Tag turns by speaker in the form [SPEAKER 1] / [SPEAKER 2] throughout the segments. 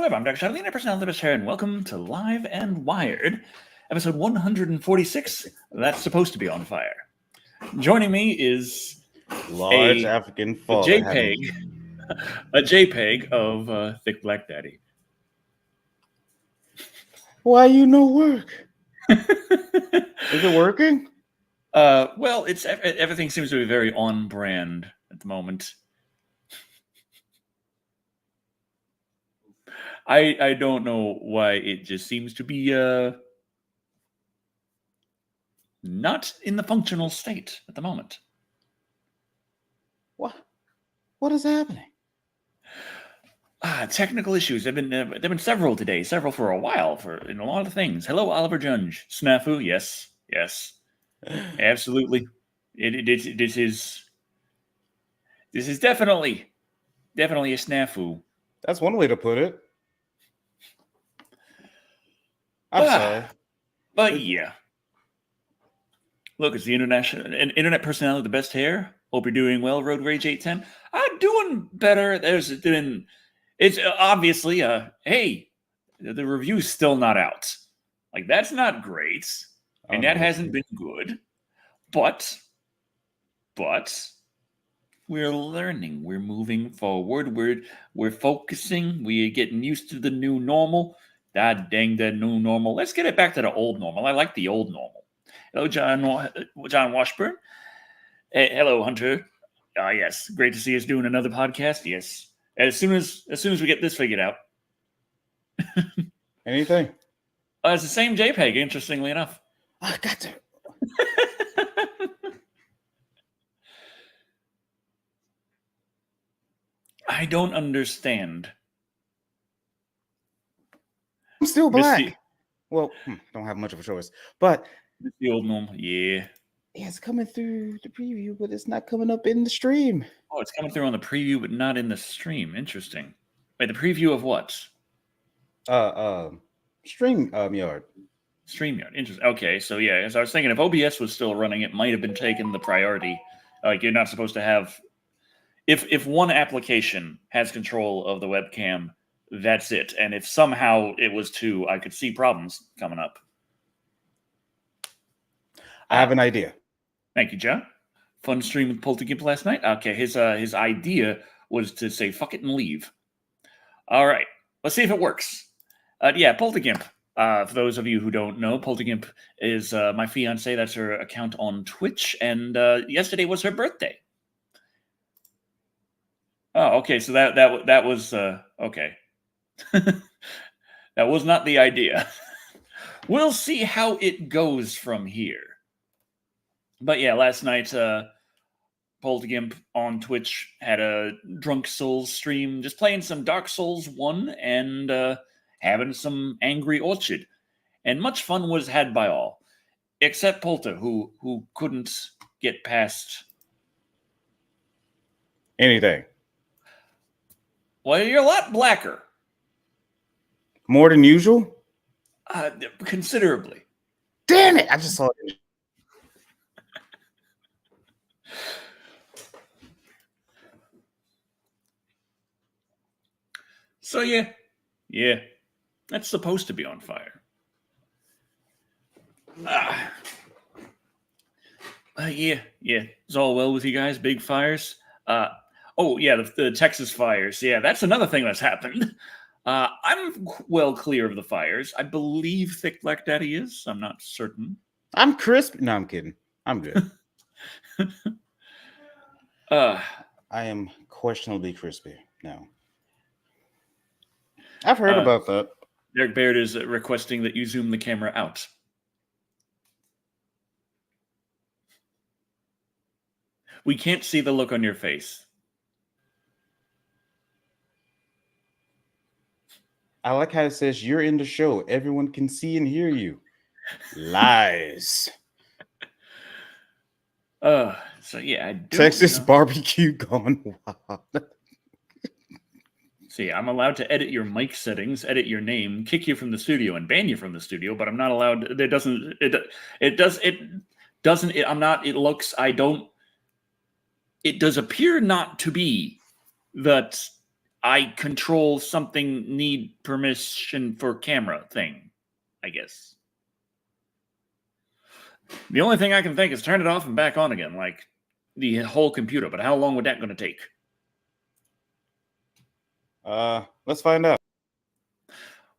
[SPEAKER 1] Hello, I'm Dr. Charlene, personality best hair, and welcome to Live and Wired, episode 146. That's supposed to be on fire. Joining me is
[SPEAKER 2] large African father.
[SPEAKER 1] a JPEG of Thick Black Daddy.
[SPEAKER 2] Why you no work? Is it working?
[SPEAKER 1] Well, everything seems to be very on brand at the moment. I don't know why it just seems to be not in the functional state at the moment.
[SPEAKER 2] What is happening?
[SPEAKER 1] Technical issues. There've been several today, several for a while, in a lot of things. Hello, Oliver Junge. Snafu, yes, absolutely. This is definitely a snafu.
[SPEAKER 2] That's one way to put it. I'm sorry,
[SPEAKER 1] but yeah. Look, it's the internet personality, the best hair. Hope you're doing well, Road Rage 810. I'm doing better. It's obviously hey, the review's still not out. Like, that's not great, and that hasn't been good. But we're learning. We're moving forward. We're focusing. We're getting used to the new normal. God dang that new normal. Let's get it back to the old normal. I like the old normal. Hello, John Washburn. Hey, hello, Hunter. Yes, great to see us doing another podcast. Yes, as soon as we get this figured out.
[SPEAKER 2] Anything?
[SPEAKER 1] It's the same JPEG. Interestingly enough.
[SPEAKER 2] I got to.
[SPEAKER 1] I don't understand.
[SPEAKER 2] I'm still black. Well, don't have much of a choice, but
[SPEAKER 1] the old normal, yeah.
[SPEAKER 2] It's coming through the preview, but it's not coming up in the stream.
[SPEAKER 1] Oh, it's coming through on the preview, but not in the stream. Interesting. Wait, the preview of what?
[SPEAKER 2] StreamYard.
[SPEAKER 1] StreamYard. Interesting. Okay, so yeah, as I was thinking, if OBS was still running, it might have been taken the priority. Like, you're not supposed to have. If one application has control of the webcam, that's it. And if somehow it was two, I could see problems coming up.
[SPEAKER 2] I have an idea.
[SPEAKER 1] Thank you, John. Fun stream with Poltergimp last night. Okay, his idea was to say fuck it and leave. All right, let's see if it works. Yeah, Poltergimp. For those of you who don't know, Poltergimp is my fiance. That's her account on Twitch, and yesterday was her birthday. Oh, okay. So that was okay. That was not the idea. We'll see how it goes from here. But yeah, last night, Poltergimp on Twitch had a Drunk Souls stream, just playing some Dark Souls 1 and having some Angry Orchard. And much fun was had by all, except Polter, who couldn't get past
[SPEAKER 2] anything.
[SPEAKER 1] Well, you're a lot blacker.
[SPEAKER 2] More than usual?
[SPEAKER 1] Considerably.
[SPEAKER 2] Damn it! I just saw it.
[SPEAKER 1] So yeah, that's supposed to be on fire. Yeah, it's all well with you guys. Big fires. Oh yeah, the Texas fires. Yeah, that's another thing that's happened. I'm well clear of the fires. I believe Thick Black Daddy is. I'm not certain.
[SPEAKER 2] I'm crisp. No, I'm kidding. I'm good. I am questionably crispy now. I've heard about that.
[SPEAKER 1] Derek Baird is requesting that you zoom the camera out. We can't see the look on your face.
[SPEAKER 2] I like how it says you're in the show. Everyone can see and hear you. Lies.
[SPEAKER 1] So yeah,
[SPEAKER 2] Texas barbecue gone wild.
[SPEAKER 1] See, I'm allowed to edit your mic settings, edit your name, kick you from the studio, and ban you from the studio, but I'm not allowed. It does appear not to be that I control something need permission for camera thing, I guess. The only thing I can think is turn it off and back on again, like the whole computer. But how long would that going to take?
[SPEAKER 2] Let's find out.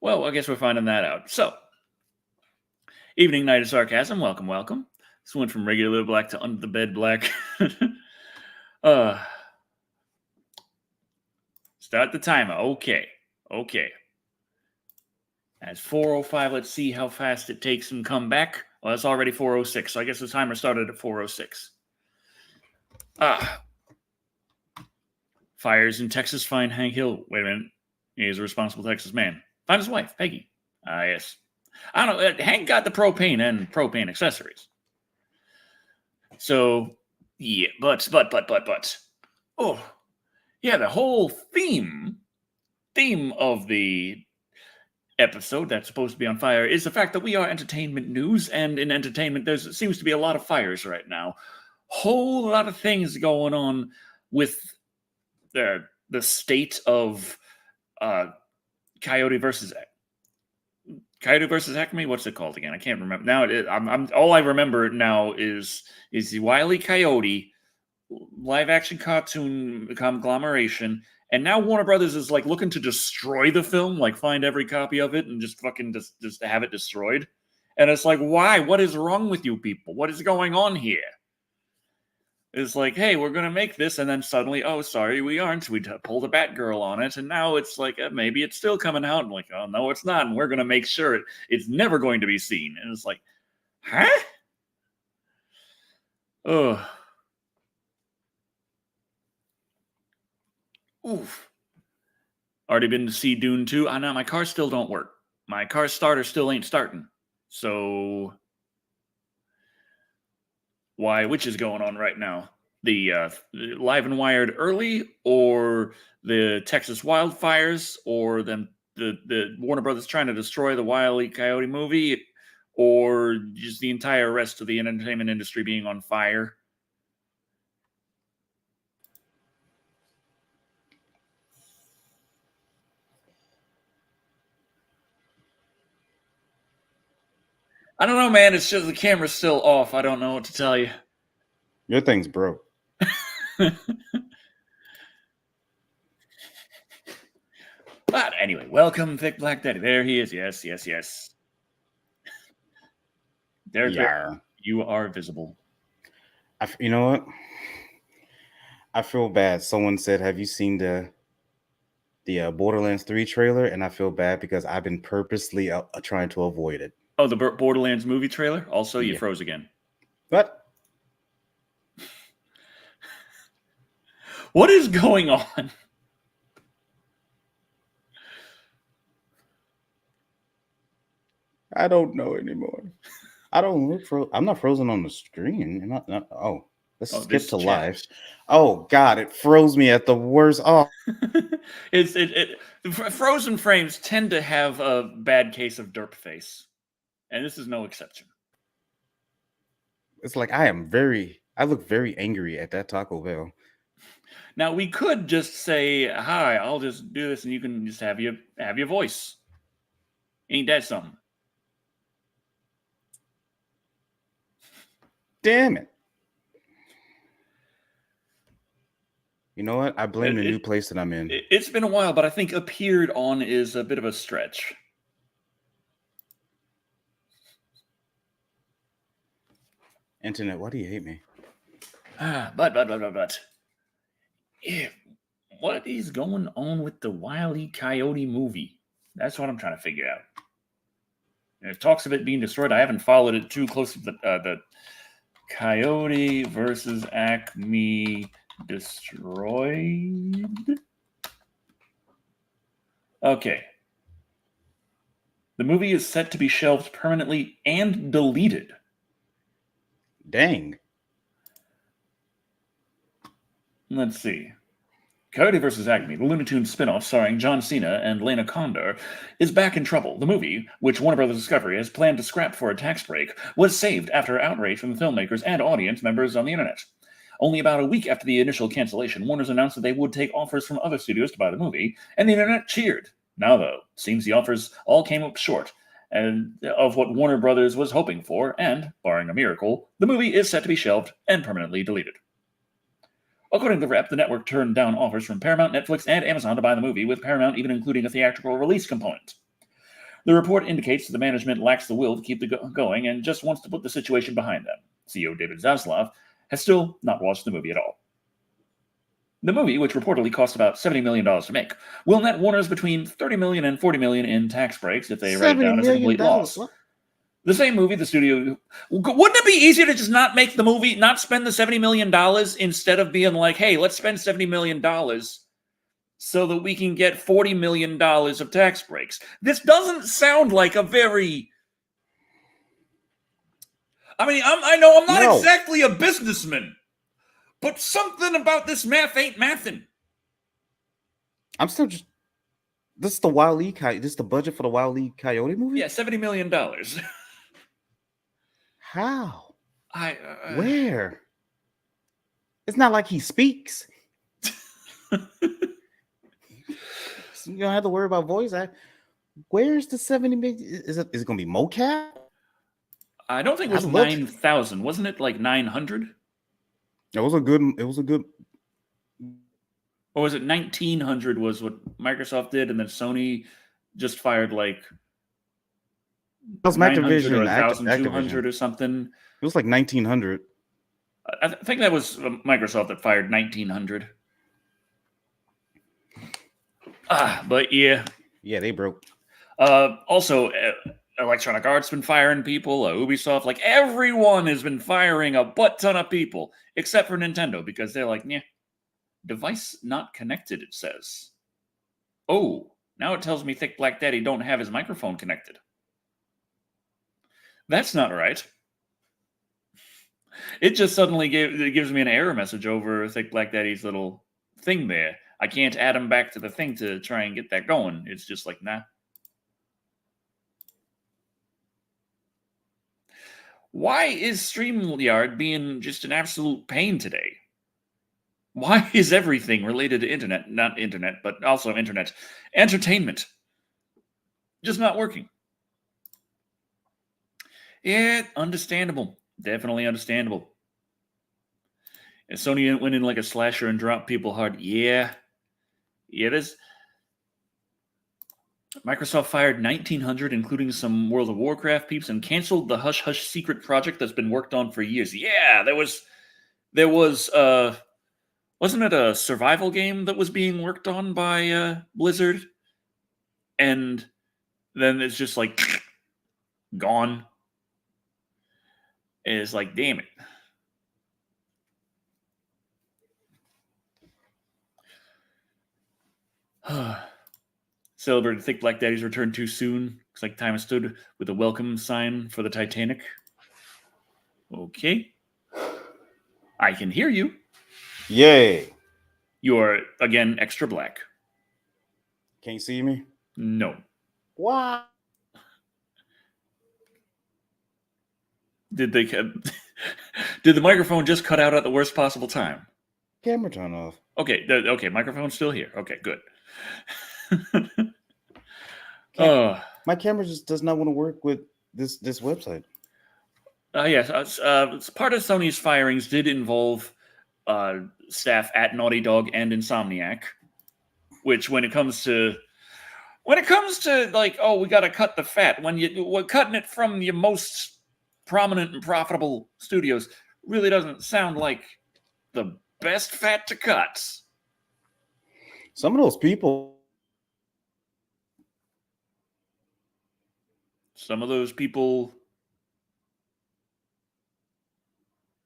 [SPEAKER 1] Well, I guess we're finding that out. So, evening, night of sarcasm. Welcome, welcome. This went from regular black to under the bed black. Start the timer. Okay. That's 4:05. Let's see how fast it takes and come back. Well, it's already 4:06, so I guess the timer started at 4:06. Fires in Texas find Hank Hill. Wait a minute. He's a responsible Texas man. Find his wife, Peggy. Yes. I don't know. Hank got the propane and propane accessories. So, yeah, but. Oh, yeah, the whole theme of the episode that's supposed to be on fire is the fact that we are entertainment news, and in entertainment there seems to be a lot of fires right now. Whole lot of things going on with the state of Coyote versus Acme. What's it called again? I can't remember now. I'm all I remember now is the Wile E. Coyote live action cartoon conglomeration. And now Warner Brothers is like looking to destroy the film, like find every copy of it and just fucking just have it destroyed. And it's like, why? What is wrong with you people? What is going on here? It's like, hey, we're going to make this. And then suddenly, oh, sorry, we aren't. We pulled a Batgirl on it. And now it's like, maybe it's still coming out. And like, oh, no, it's not. And we're going to make sure it's never going to be seen. And it's like, huh? Ugh. Oof. Already been to see Dune 2. I know my car still don't work. My car starter still ain't starting. So which is going on right now? The Live and Wired early, or the Texas wildfires, or the Warner Brothers trying to destroy the Wile E. Coyote movie, or just the entire rest of the entertainment industry being on fire? I don't know, man. It's just the camera's still off. I don't know what to tell you.
[SPEAKER 2] Your thing's broke.
[SPEAKER 1] But anyway, welcome, Thick Black Daddy. There he is. Yes. There. You are visible.
[SPEAKER 2] You know what? I feel bad. Someone said, "Have you seen the Borderlands 3 trailer?" And I feel bad because I've been purposely trying to avoid it.
[SPEAKER 1] Oh, the Borderlands movie trailer? Also, you froze again.
[SPEAKER 2] What?
[SPEAKER 1] What is going on?
[SPEAKER 2] I don't know anymore. I don't look I'm not frozen on the screen. Let's skip to live. Oh God, it froze me at the worst. Oh,
[SPEAKER 1] Frozen frames tend to have a bad case of derp face, and this is no exception.
[SPEAKER 2] It's like I look very angry at that Taco Bell.
[SPEAKER 1] Now we could just say, "Hi, I'll just do this, and you can just have your voice." Ain't that something?
[SPEAKER 2] Damn it. You know what? I blame the new place that I'm in.
[SPEAKER 1] It's been a while, but I think appeared on is a bit of a stretch.
[SPEAKER 2] Internet, why do you hate me?
[SPEAKER 1] But. Yeah, what is going on with the Wile E. Coyote movie? That's what I'm trying to figure out. There's talks of it being destroyed. I haven't followed it too closely. The Coyote versus Acme destroyed. Okay. The movie is set to be shelved permanently and deleted.
[SPEAKER 2] Dang.
[SPEAKER 1] Let's see. Coyote vs. Acme, the Looney Tunes spin-off starring John Cena and Lena Condor, is back in trouble. The movie, which Warner Bros. Discovery has planned to scrap for a tax break, was saved after outrage from the filmmakers and audience members on the internet. Only about a week after the initial cancellation, Warner's announced that they would take offers from other studios to buy the movie, and the internet cheered. Now, though, it seems the offers all came up short of what Warner Brothers was hoping for, and, barring a miracle, the movie is set to be shelved and permanently deleted. According to the rep, the network turned down offers from Paramount, Netflix, and Amazon to buy the movie, with Paramount even including a theatrical release component. The report indicates that the management lacks the will to keep it going and just wants to put the situation behind them. CEO David Zaslav has still not watched the movie at all. The movie, which reportedly cost about $70 million to make, will net Warner's between $30 million and $40 million in tax breaks if they write it down as a complete loss.
[SPEAKER 2] What?
[SPEAKER 1] The same movie, the studio... Wouldn't it be easier to just not make the movie, not spend the $70 million instead of being like, hey, let's spend $70 million so that we can get $40 million of tax breaks? This doesn't sound like a very... I mean, I know I'm not exactly a businessman, but something about this math ain't mathing.
[SPEAKER 2] I'm still just... This is the Wild E. Coyote. This is the budget for the Wild E. Coyote movie?
[SPEAKER 1] Yeah, $70 million.
[SPEAKER 2] How? Where? It's not like he speaks. So you don't have to worry about voice act. Where's the 70 million? Is it going to be mocap?
[SPEAKER 1] I don't think it was 9,000. Wasn't it like 900?
[SPEAKER 2] It was a good.
[SPEAKER 1] Or was it 1,900 was what Microsoft did, and then Sony just fired like...
[SPEAKER 2] That was Activision
[SPEAKER 1] or 1,200 or something.
[SPEAKER 2] It was like 1,900.
[SPEAKER 1] I think that was Microsoft that fired 1,900. But yeah.
[SPEAKER 2] Yeah, they broke.
[SPEAKER 1] Also, Electronic Arts been firing people. Ubisoft, like everyone has been firing a butt ton of people, except for Nintendo, because they're like, yeah, device not connected, it says. Oh, now it tells me Thick Black Daddy don't have his microphone connected. That's not right. It just suddenly gives me an error message over Thick Black Daddy's little thing there. I can't add him back to the thing to try and get that going. It's just like, nah. Why is StreamYard being just an absolute pain today? Why is everything related to internet, not internet, but also internet, entertainment, just not working? Yeah, understandable. Definitely understandable. And Sony went in like a slasher and dropped people hard. Yeah. Yeah, it is. Microsoft fired 1,900, including some World of Warcraft peeps, and canceled the Hush Hush secret project that's been worked on for years. Yeah, there was wasn't it a survival game that was being worked on by Blizzard? And then it's just like gone. And it's like, damn it. Celebrated Thick Black Daddy's return too soon. Looks like time has stood with a welcome sign for the Titanic. Okay. I can hear you.
[SPEAKER 2] Yay.
[SPEAKER 1] You're, again, extra black.
[SPEAKER 2] Can't you see me?
[SPEAKER 1] No.
[SPEAKER 2] Why?
[SPEAKER 1] Did the microphone just cut out at the worst possible time?
[SPEAKER 2] Camera turn off.
[SPEAKER 1] Okay, microphone's still here. Okay, good.
[SPEAKER 2] My camera just does not want to work with this website.
[SPEAKER 1] Yes, part of Sony's firings did involve staff at Naughty Dog and Insomniac, which when it comes to like, oh, we got to cut the fat, we're cutting it from your most prominent and profitable studios, really doesn't sound like the best fat to cut.
[SPEAKER 2] Some of those people.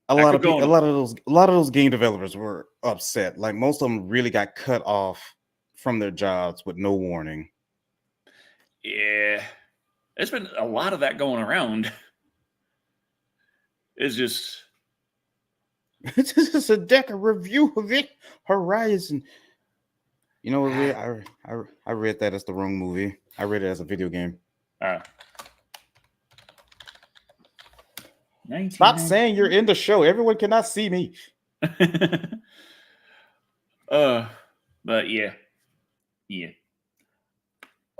[SPEAKER 2] A lot of those game developers were upset. Like most of them really got cut off from their jobs with no warning.
[SPEAKER 1] Yeah, there's been a lot of that going around. It's just
[SPEAKER 2] this is a Decker review of it. Horizon. You know what? I read that as the wrong movie. I read it as a video game. Stop saying you're in the show. Everyone cannot see me.
[SPEAKER 1] But yeah.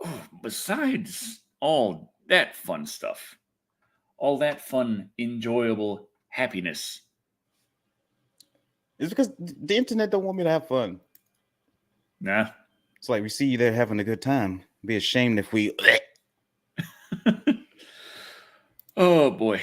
[SPEAKER 1] Oh, besides all that fun stuff, all that fun, enjoyable happiness.
[SPEAKER 2] It's because the internet don't want me to have fun.
[SPEAKER 1] Nah.
[SPEAKER 2] It's like we see you there having a good time. It'd be ashamed if we.
[SPEAKER 1] Oh boy.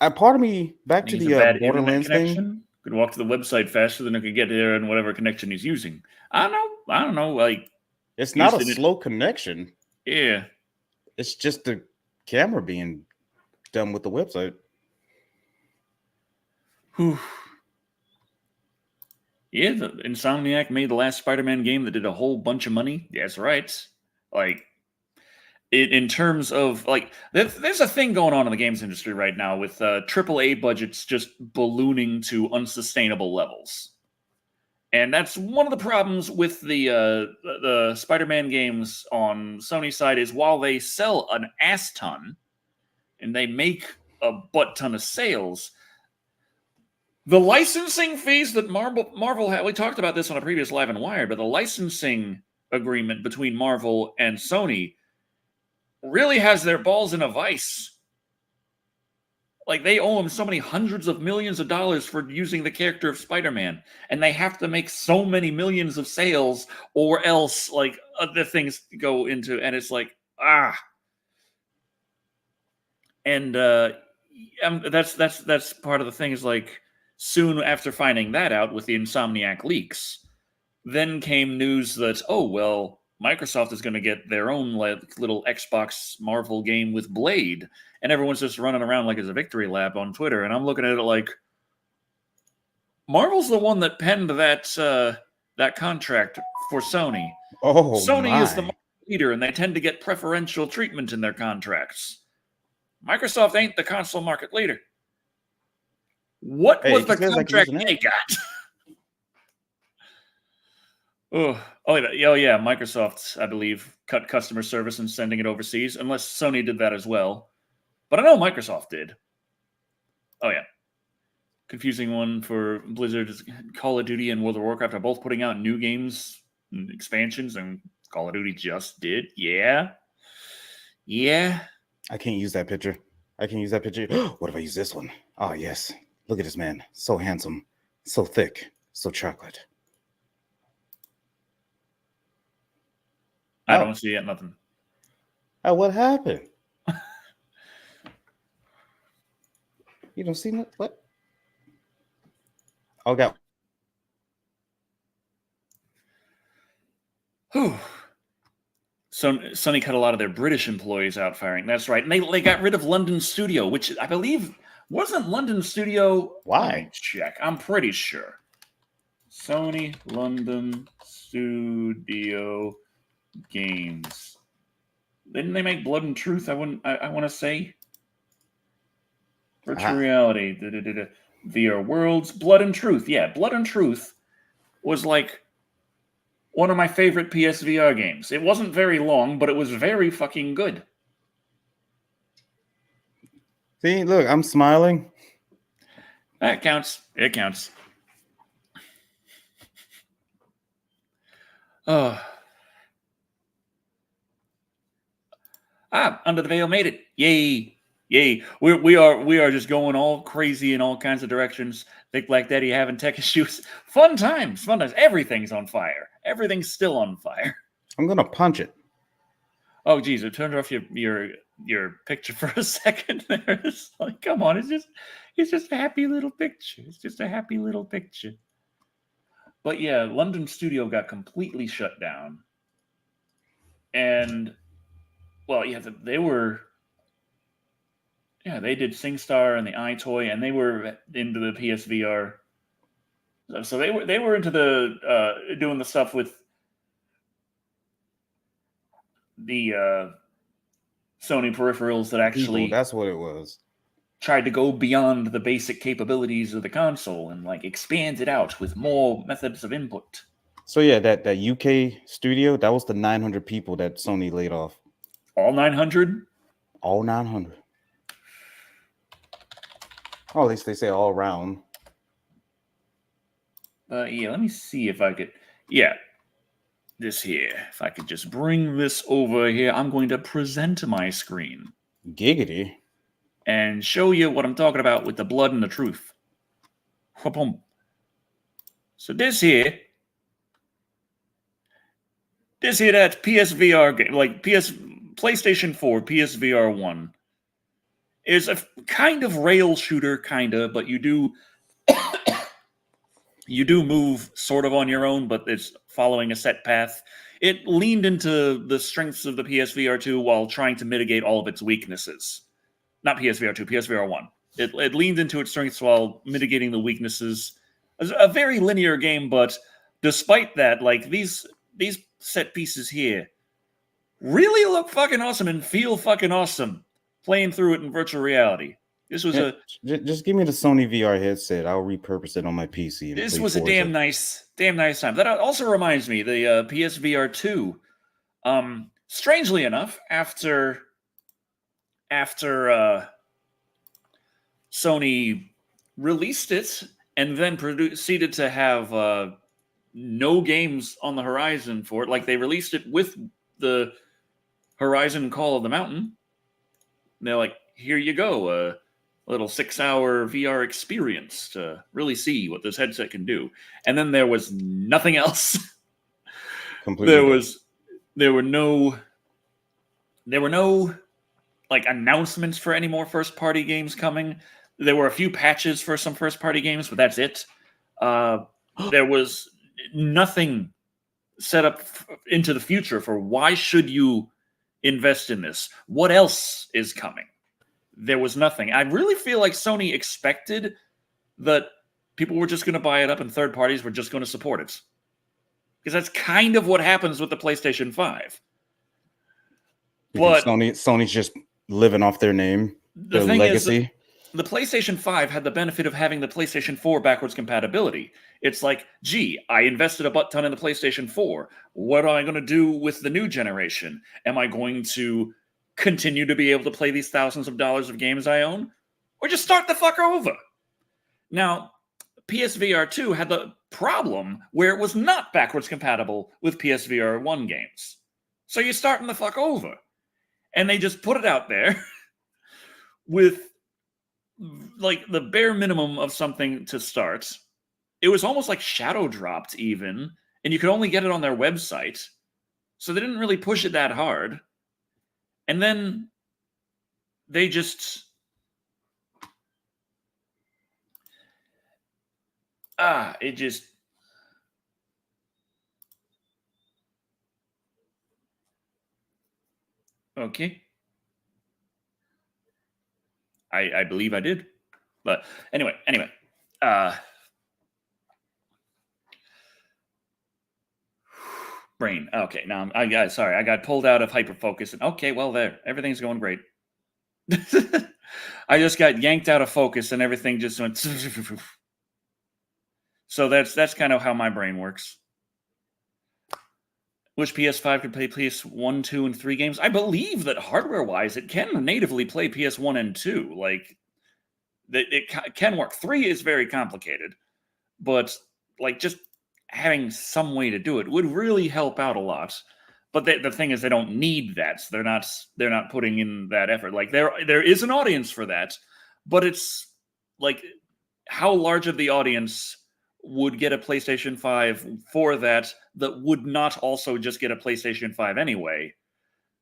[SPEAKER 2] Part of me back to
[SPEAKER 1] He's a
[SPEAKER 2] the
[SPEAKER 1] bad internet
[SPEAKER 2] Borderlands thing.
[SPEAKER 1] connection. Could walk to the website faster than it could get there and whatever connection he's using. I don't know. Like,
[SPEAKER 2] It's not a
[SPEAKER 1] Houston,
[SPEAKER 2] slow connection.
[SPEAKER 1] yeah.
[SPEAKER 2] It's just the camera being done with the website.
[SPEAKER 1] Whew. Yeah, the Insomniac made the last Spider-Man game that did a whole bunch of money. Yeah, that's right. Like, in terms of like, there's a thing going on in the games industry right now with AAA budgets just ballooning to unsustainable levels, and that's one of the problems with the Spider-Man games on Sony's side. Is while they sell an ass ton and they make a butt ton of sales, the licensing fees that Marvel had, we talked about this on a previous Live and Wired, but the licensing agreement between Marvel and Sony really has their balls in a vice. Like, they owe them so many hundreds of millions of dollars for using the character of Spider-Man, and they have to make so many millions of sales, or else like other things go into, and it's like and that's part of the thing is like soon after finding that out with the Insomniac leaks, then came news that, oh, well, Microsoft is going to get their own little Xbox Marvel game with Blade. And everyone's just running around like it's a victory lap on Twitter. And I'm looking at it like, Marvel's the one that penned that contract for Sony.
[SPEAKER 2] Oh,
[SPEAKER 1] Sony is the market leader, and they tend to get preferential treatment in their contracts. Microsoft ain't the console market leader. What was the contract they got? Oh yeah, Microsoft, I believe, cut customer service and sending it overseas, unless Sony did that as well. But I know Microsoft did. Oh yeah. Confusing one for Blizzard. Call of Duty and World of Warcraft are both putting out new games and expansions, and Call of Duty just did. Yeah.
[SPEAKER 2] I can't use that picture. What if I use this one? Oh, yes. Look at this man. So handsome. So thick. So chocolate.
[SPEAKER 1] I don't see it. Nothing.
[SPEAKER 2] Oh, what happened? You don't see that? What? Oh, God.
[SPEAKER 1] Whew. So Sony cut a lot of their British employees out firing. That's right. And they got rid of London Studio, which I believe wasn't London Studio.
[SPEAKER 2] Why?
[SPEAKER 1] Let me check. I'm pretty sure. Sony London Studio games. Didn't they make Blood and Truth? I want to say virtual reality. VR Worlds. Blood and Truth. Yeah, Blood and Truth was like one of my favorite PSVR games. It wasn't very long, but it was very fucking good.
[SPEAKER 2] See, look, I'm smiling.
[SPEAKER 1] That counts. It counts. Under the Veil made it. Yay. We are just going all crazy in all kinds of directions. Think Black Daddy having tech issues. Fun times. Everything's on fire. Everything's still on fire.
[SPEAKER 2] I'm gonna punch it.
[SPEAKER 1] Oh geez, it turned off your picture for a second there. It's like, come on, it's just a happy little picture. It's just a happy little picture. But yeah, London Studio got completely shut down. And well, yeah, they did SingStar and the iToy, and they were into the PSVR. So they were into the doing the stuff with the Sony peripherals that actually
[SPEAKER 2] that's what it was.
[SPEAKER 1] Tried to go beyond the basic capabilities of the console and like expand it out with more methods of input.
[SPEAKER 2] So yeah, that UK studio, that was the 900 people that Sony laid off.
[SPEAKER 1] All 900?
[SPEAKER 2] All 900. Oh, at least they say all around.
[SPEAKER 1] Yeah, let me see if I could. Yeah, this here. If I could just bring this over here, I'm going to present my screen
[SPEAKER 2] Giggity.
[SPEAKER 1] and show you what I'm talking about with the blood and the truth. So this here, that PSVR game, like PlayStation 4, PSVR 1, is a kind of rail shooter, kinda, but you do move sort of on your own, but it's following a set path. It leaned into the strengths of the PSVR 2 while trying to mitigate all of its weaknesses. Not PSVR 2, PSVR 1. It leaned into its strengths while mitigating the weaknesses. It's a very linear game, but despite that, like these set pieces here really look fucking awesome and feel fucking awesome playing through it in virtual reality. This was
[SPEAKER 2] Just give me the Sony VR headset. I'll repurpose it on my PC and
[SPEAKER 1] this
[SPEAKER 2] play
[SPEAKER 1] was a
[SPEAKER 2] Forza.
[SPEAKER 1] damn nice time. That also reminds me, the PSVR 2. Strangely enough, after Sony released it and then proceeded to have no games on the horizon for it, like they released it with the Horizon Call of the Mountain. And they're like, here you go, a little 6-hour VR experience to really see what this headset can do. And then there was nothing else.
[SPEAKER 2] Completely.
[SPEAKER 1] There were no like announcements for any more first party games coming. There were a few patches for some first party games, but that's it. There was nothing set up into the future for why should you invest in this? What else is coming? There was nothing. I really feel like Sony expected that people were just going to buy it up and third parties were just going to support it. Because that's kind of what happens with the PlayStation 5.
[SPEAKER 2] You think
[SPEAKER 1] But
[SPEAKER 2] Sony's just living off their name,
[SPEAKER 1] the
[SPEAKER 2] their
[SPEAKER 1] thing
[SPEAKER 2] legacy?
[SPEAKER 1] is, the PlayStation 5 had the benefit of having the PlayStation 4 backwards compatibility. It's like, gee, I invested a butt ton in the PlayStation 4. What am I going to do with the new generation? Am I going to continue to be able to play these thousands of dollars of games I own? Or just start the fucker over? Now, PSVR 2 had the problem where it was not backwards compatible with PSVR 1 games. So you're starting the fuck over. And they just put it out there with like the bare minimum of something to start. It was almost like shadow dropped even, and you could only get it on their website. So they didn't really push it that hard. And then they just it just okay. I believe I did. But anyway. Brain. Okay, now I got pulled out of hyperfocus. And okay, well there, everything's going great. I just got yanked out of focus and everything just went. So that's kind of how my brain works. Which PS5 could play PS1, 2, and 3 games? I believe that hardware-wise, it can natively play PS1 and 2. Like, it can work. 3 is very complicated, but like just having some way to do it would really help out a lot. But the thing is, they don't need that. So they're not putting in that effort. Like there is an audience for that, but it's like how large of the audience would get a PlayStation 5 for that would not also just get a PlayStation 5 anyway,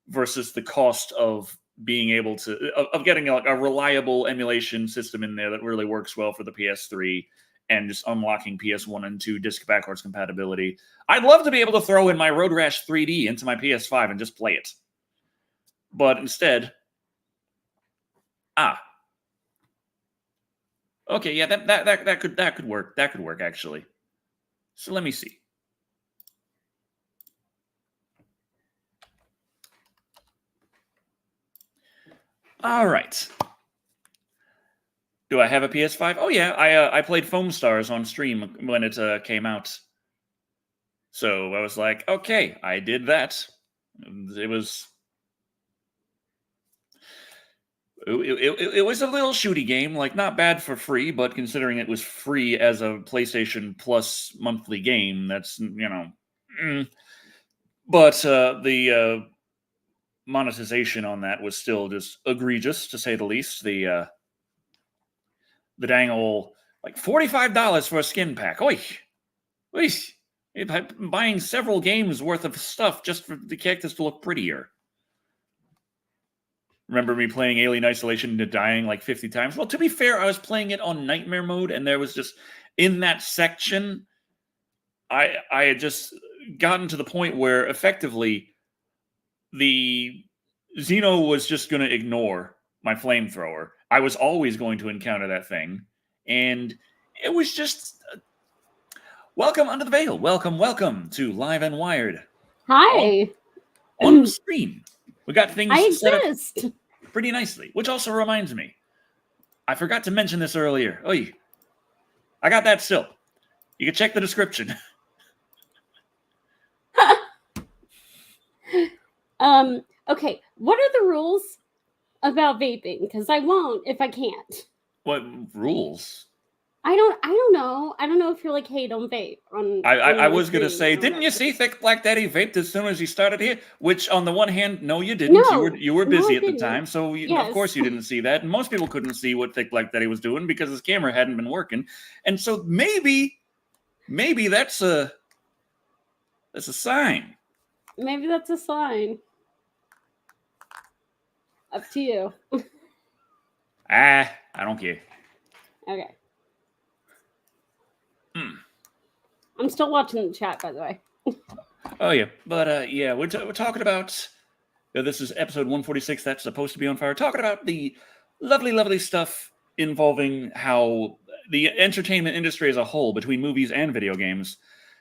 [SPEAKER 1] versus the cost of being able to of getting a reliable emulation system in there that really works well for the PS3 and just unlocking PS1 and 2 disc backwards compatibility. I'd love to be able to throw in my Road Rash 3D into my PS5 and just play it. But instead, okay, yeah, that could work. That could work actually. So let me see. All right. Do I have a PS5? Oh yeah, I played Foam Stars on stream when it came out. So I was like, okay, I did that. It was it was a little shooty game, like not bad for free, but considering it was free as a PlayStation Plus monthly game, that's But the monetization on that was still just egregious, to say the least. The dang old like $45 for a skin pack. Oi, oi! Buying several games worth of stuff just for the characters to look prettier. Remember me playing Alien Isolation and dying like 50 times? Well, to be fair, I was playing it on nightmare mode, and there was just in that section, I had just gotten to the point where effectively the Xeno was just going to ignore my flamethrower. I was always going to encounter that thing, and it was just welcome under the veil. Welcome to Live and Wired.
[SPEAKER 3] Hi.
[SPEAKER 1] On the screen, we got things
[SPEAKER 3] I
[SPEAKER 1] set up
[SPEAKER 3] exist.
[SPEAKER 1] pretty nicely. Which also reminds me, I forgot to mention this earlier. Oy, I got that still. You can check the description.
[SPEAKER 3] Okay, what are the rules about vaping? Because I won't if I can't.
[SPEAKER 1] What rules?
[SPEAKER 3] I don't know. I don't know if you're like, hey, don't vape.
[SPEAKER 1] I was gonna say, didn't you see Thick Black Daddy vaped as soon as he started here? Which, on the one hand, no, you didn't.
[SPEAKER 3] No,
[SPEAKER 1] you were busy
[SPEAKER 3] I
[SPEAKER 1] at the
[SPEAKER 3] didn't.
[SPEAKER 1] time, so
[SPEAKER 3] Yes.
[SPEAKER 1] of course you didn't see that. And most people couldn't see what Thick Black Daddy was doing because his camera hadn't been working. And so maybe that's a sign.
[SPEAKER 3] Maybe that's a sign. Up to you.
[SPEAKER 1] I don't care.
[SPEAKER 3] Okay.
[SPEAKER 1] Hmm.
[SPEAKER 3] I'm still watching the chat, by the way.
[SPEAKER 1] Oh yeah, but yeah, we're talking about. This is episode 146. That's supposed to be on fire. Talking about the lovely stuff involving how the entertainment industry as a whole, between movies and video games,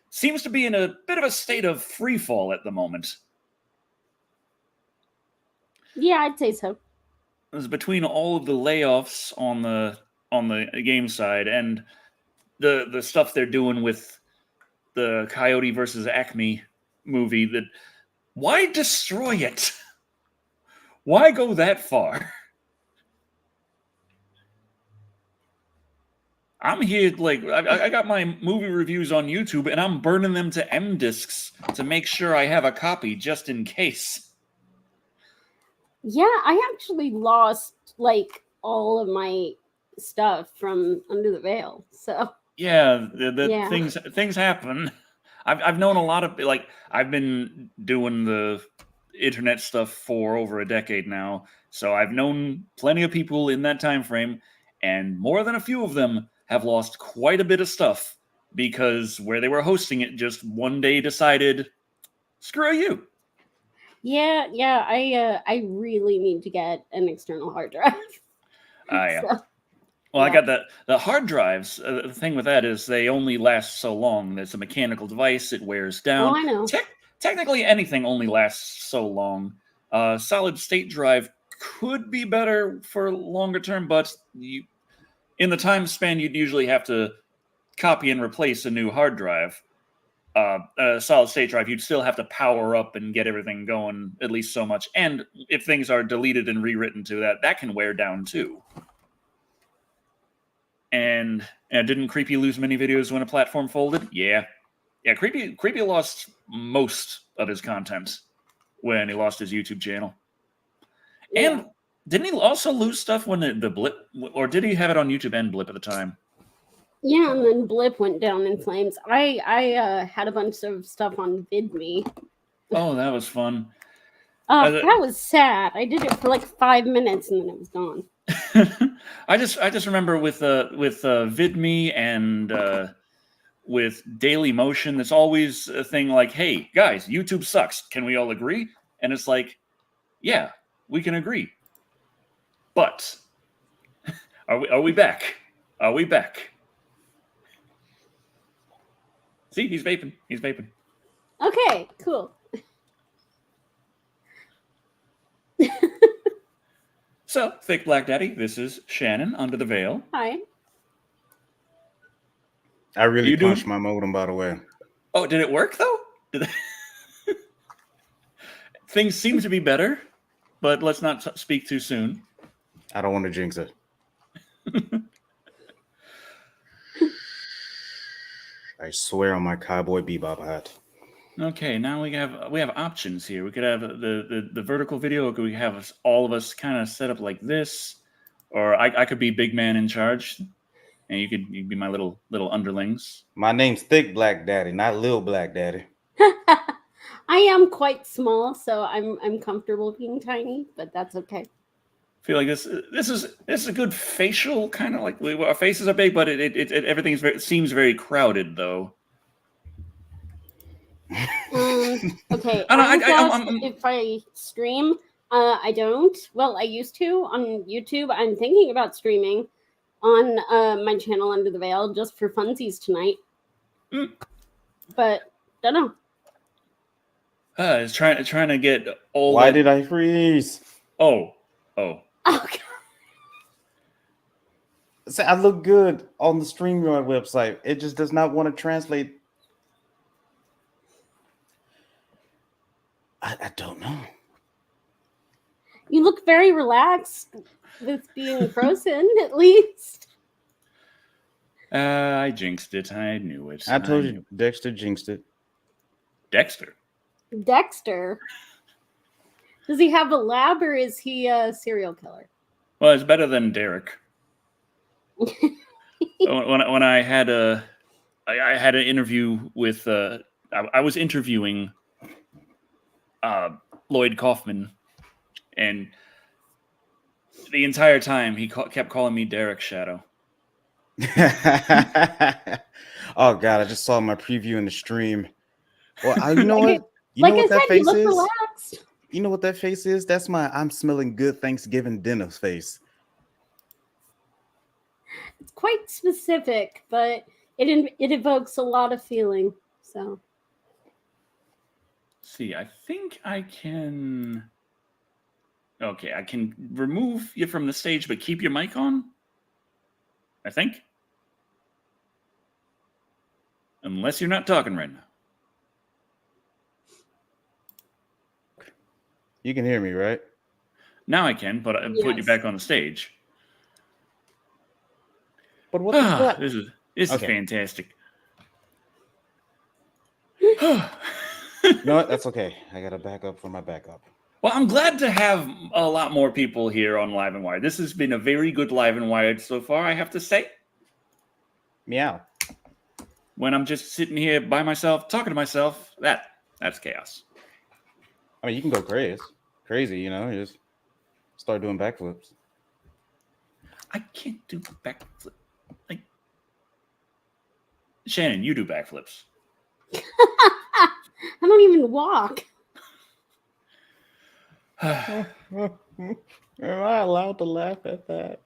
[SPEAKER 1] seems to be in a bit of a state of free fall at the moment.
[SPEAKER 3] Yeah, I'd say so.
[SPEAKER 1] It's between all of the layoffs on the game side and the stuff they're doing with the Coyote versus Acme movie. That why destroy it? Why go that far? I'm here, like, I got my movie reviews on YouTube, and I'm burning them to M discs to make sure I have a copy just in case.
[SPEAKER 3] Yeah, I actually lost like all of my stuff from Under the Veil. So
[SPEAKER 1] Yeah,
[SPEAKER 3] Yeah.
[SPEAKER 1] things happen. I've known a lot of, like, I've been doing the internet stuff for over a decade now, so I've known plenty of people in that time frame, and more than a few of them have lost quite a bit of stuff because where they were hosting it just one day decided, screw you.
[SPEAKER 3] yeah, I really need to get an external hard drive.
[SPEAKER 1] Yeah.
[SPEAKER 3] So,
[SPEAKER 1] Well, I
[SPEAKER 3] yeah.
[SPEAKER 1] got the hard drives. The thing with that is they only last so long. It's a mechanical device; it wears down.
[SPEAKER 3] Oh, I know.
[SPEAKER 1] Technically, anything only lasts so long. Solid state drive could be better for longer term, but in the time span, you'd usually have to copy and replace a new hard drive. A solid state drive, you'd still have to power up and get everything going at least so much. And if things are deleted and rewritten to that can wear down too. And didn't Creepy lose many videos when a platform folded? Yeah. Creepy lost most of his content when he lost his YouTube channel.
[SPEAKER 3] Yeah.
[SPEAKER 1] And didn't he also lose stuff when the blip, or did he have it on YouTube and blip at the time?
[SPEAKER 3] Yeah, and then Blip went down in flames. I had a bunch of stuff on VidMe.
[SPEAKER 1] Oh, that was fun.
[SPEAKER 3] That was sad. I did it for like 5 minutes and then it was gone.
[SPEAKER 1] I just remember with VidMe and with Daily Motion, there's always a thing like, "Hey guys, YouTube sucks. Can we all agree?" And it's like, yeah, we can agree. But are we back? Are we back? See, he's vaping. He's vaping.
[SPEAKER 3] Okay, cool.
[SPEAKER 1] So, Thick Black Daddy, this is Shannon under the veil.
[SPEAKER 3] Hi.
[SPEAKER 2] I really punched my modem, by the way.
[SPEAKER 1] Oh, did it work though? Things seem to be better, but let's not speak too soon.
[SPEAKER 2] I don't want to jinx it. I swear on my Cowboy Bebop hat.
[SPEAKER 1] Okay, now we have options here. We could have the vertical video, or could we have all of us kind of set up like this, or I could be big man in charge, and you'd be my little underlings.
[SPEAKER 2] My name's Thick Black Daddy, not Lil Black Daddy.
[SPEAKER 3] I am quite small, so I'm comfortable being tiny, but that's okay.
[SPEAKER 1] I feel like this is a good facial kind of like our faces are big, but it everything seems very crowded though.
[SPEAKER 3] Okay,
[SPEAKER 1] I don't know,
[SPEAKER 3] I'm if I stream, I don't. Well, I used to on YouTube. I'm thinking about streaming on my channel Under the Veil just for funsies tonight. But don't know.
[SPEAKER 1] It's trying to get all.
[SPEAKER 2] Why did I freeze?
[SPEAKER 1] Oh.
[SPEAKER 3] Okay.
[SPEAKER 2] See, I look good on the StreamYard website. It just does not want to translate. I don't know.
[SPEAKER 3] You look very relaxed with being frozen, at least.
[SPEAKER 1] I jinxed it. I knew it.
[SPEAKER 2] I told you, Dexter jinxed it.
[SPEAKER 1] Dexter.
[SPEAKER 3] Does he have a lab or is he a serial killer?
[SPEAKER 1] Well, it's better than Derek. when I had I had an interview with I was interviewing Lloyd Kaufman, and the entire time he kept calling me Derek Shadow.
[SPEAKER 2] Oh God, I just saw my preview in the stream. Well, you know what? You
[SPEAKER 3] like
[SPEAKER 2] know what
[SPEAKER 3] I
[SPEAKER 2] that
[SPEAKER 3] said,
[SPEAKER 2] face
[SPEAKER 3] you look
[SPEAKER 2] is?
[SPEAKER 3] relaxed.
[SPEAKER 2] You know what that face is? That's my I'm smelling good Thanksgiving dinner face.
[SPEAKER 3] It's quite specific, but it evokes a lot of feeling. So,
[SPEAKER 1] see, I think I can. Okay, I can remove you from the stage, but keep your mic on. I think, unless you're not talking right now.
[SPEAKER 2] You can hear me, right?
[SPEAKER 1] Now I can, but I put you back on the stage.
[SPEAKER 2] But what the fuck?
[SPEAKER 1] This is fantastic.
[SPEAKER 2] You know what? That's okay. I gotta back up for my backup.
[SPEAKER 1] Well, I'm glad to have a lot more people here on Live and Wired. This has been a very good Live and Wired so far, I have to say.
[SPEAKER 2] Meow.
[SPEAKER 1] When I'm just sitting here by myself, talking to myself, that's chaos.
[SPEAKER 2] I mean, you can go crazy, you know, you just start doing backflips.
[SPEAKER 1] I can't do backflip. Like, Shannon, you do backflips.
[SPEAKER 3] I don't even walk.
[SPEAKER 2] Am I allowed to laugh at that?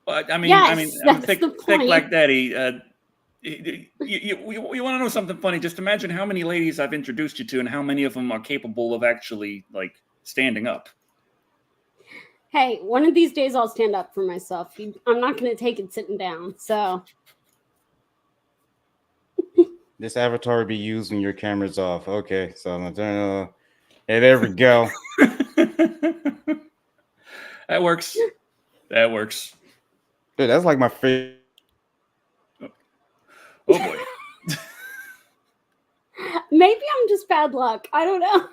[SPEAKER 1] Well, I mean,
[SPEAKER 3] Yes,
[SPEAKER 1] I'm
[SPEAKER 3] that's
[SPEAKER 1] thick
[SPEAKER 3] the point.
[SPEAKER 1] Black Daddy. You want to know something funny? Just imagine how many ladies I've introduced you to, and how many of them are capable of actually like standing up.
[SPEAKER 3] Hey, one of these days I'll stand up for myself. I'm not going to take it sitting down. So
[SPEAKER 2] This avatar will be used when your camera's off. Okay, so I'm gonna turn. Hey, there we go.
[SPEAKER 1] That works. That works.
[SPEAKER 2] Dude, that's like my favorite.
[SPEAKER 1] Oh boy.
[SPEAKER 3] maybe I'm just bad luck. I don't know.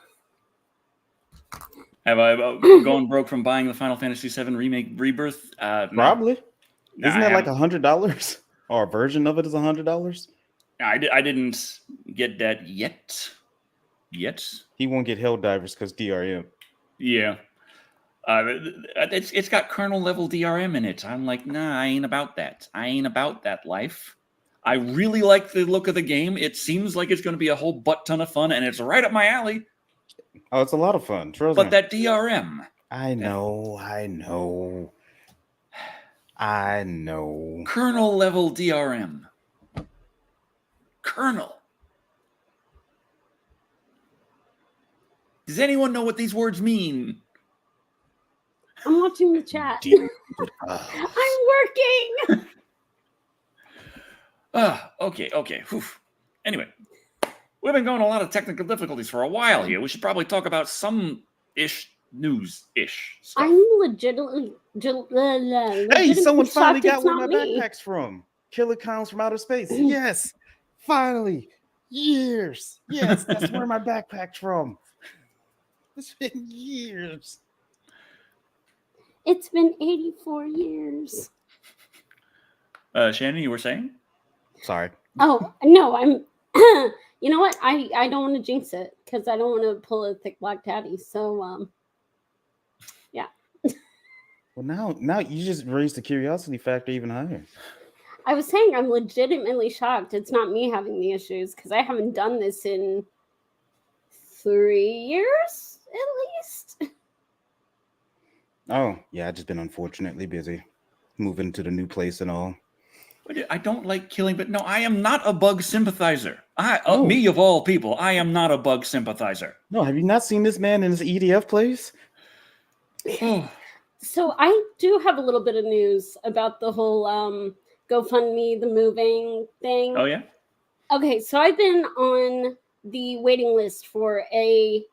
[SPEAKER 1] Have I gone broke from buying the Final Fantasy VII Remake Rebirth? No.
[SPEAKER 2] Probably.
[SPEAKER 1] No,
[SPEAKER 2] Isn't that like $100? Or a version of it is $100?
[SPEAKER 1] I didn't get that yet.
[SPEAKER 2] He won't get Helldivers because DRM.
[SPEAKER 1] Yeah. It's got kernel level DRM in it. I'm like, nah, I ain't about that. I ain't about that life. I really like the look of the game. It seems like it's going to be a whole butt ton of fun, and it's right up my alley.
[SPEAKER 2] Oh, it's a lot of fun. Trust
[SPEAKER 1] But
[SPEAKER 2] me.
[SPEAKER 1] that DRM.
[SPEAKER 2] I know.
[SPEAKER 1] Kernel level DRM. Kernel. Does anyone know what these words mean?
[SPEAKER 3] I'm watching the chat. I'm working.
[SPEAKER 1] Okay. Whew. Anyway, we've been going a lot of technical difficulties for a while here. We should probably talk about some-ish news-ish stuff.
[SPEAKER 3] I'm legitimately
[SPEAKER 2] Hey, someone finally
[SPEAKER 3] shocked
[SPEAKER 2] got
[SPEAKER 3] it's
[SPEAKER 2] where
[SPEAKER 3] not
[SPEAKER 2] my
[SPEAKER 3] me.
[SPEAKER 2] backpack's from. Killer Clowns from Outer Space. Yes, finally. Years. Yes, that's where my backpack's from. It's been years.
[SPEAKER 3] It's been 84 years.
[SPEAKER 1] Shannon, you were saying?
[SPEAKER 2] Sorry.
[SPEAKER 3] Oh no, I'm. You know what? I don't want to jinx it because I don't want to pull a thick black daddy. So yeah.
[SPEAKER 2] Well, now you just raised the curiosity factor even higher.
[SPEAKER 3] I was saying I'm legitimately shocked. It's not me having the issues because I haven't done this in 3 years at least.
[SPEAKER 2] Oh, yeah, I've just been unfortunately busy moving to the new place and all.
[SPEAKER 1] But I don't like killing, but no, I am not a bug sympathizer.
[SPEAKER 2] Oh.
[SPEAKER 1] Me of all people, I am not a bug sympathizer.
[SPEAKER 2] No, have you not seen this man in his EDF place?
[SPEAKER 1] Oh,
[SPEAKER 3] So I do have a little bit of news about the whole GoFundMe the moving thing.
[SPEAKER 1] oh yeah?
[SPEAKER 3] Okay, so I've been on the waiting list for a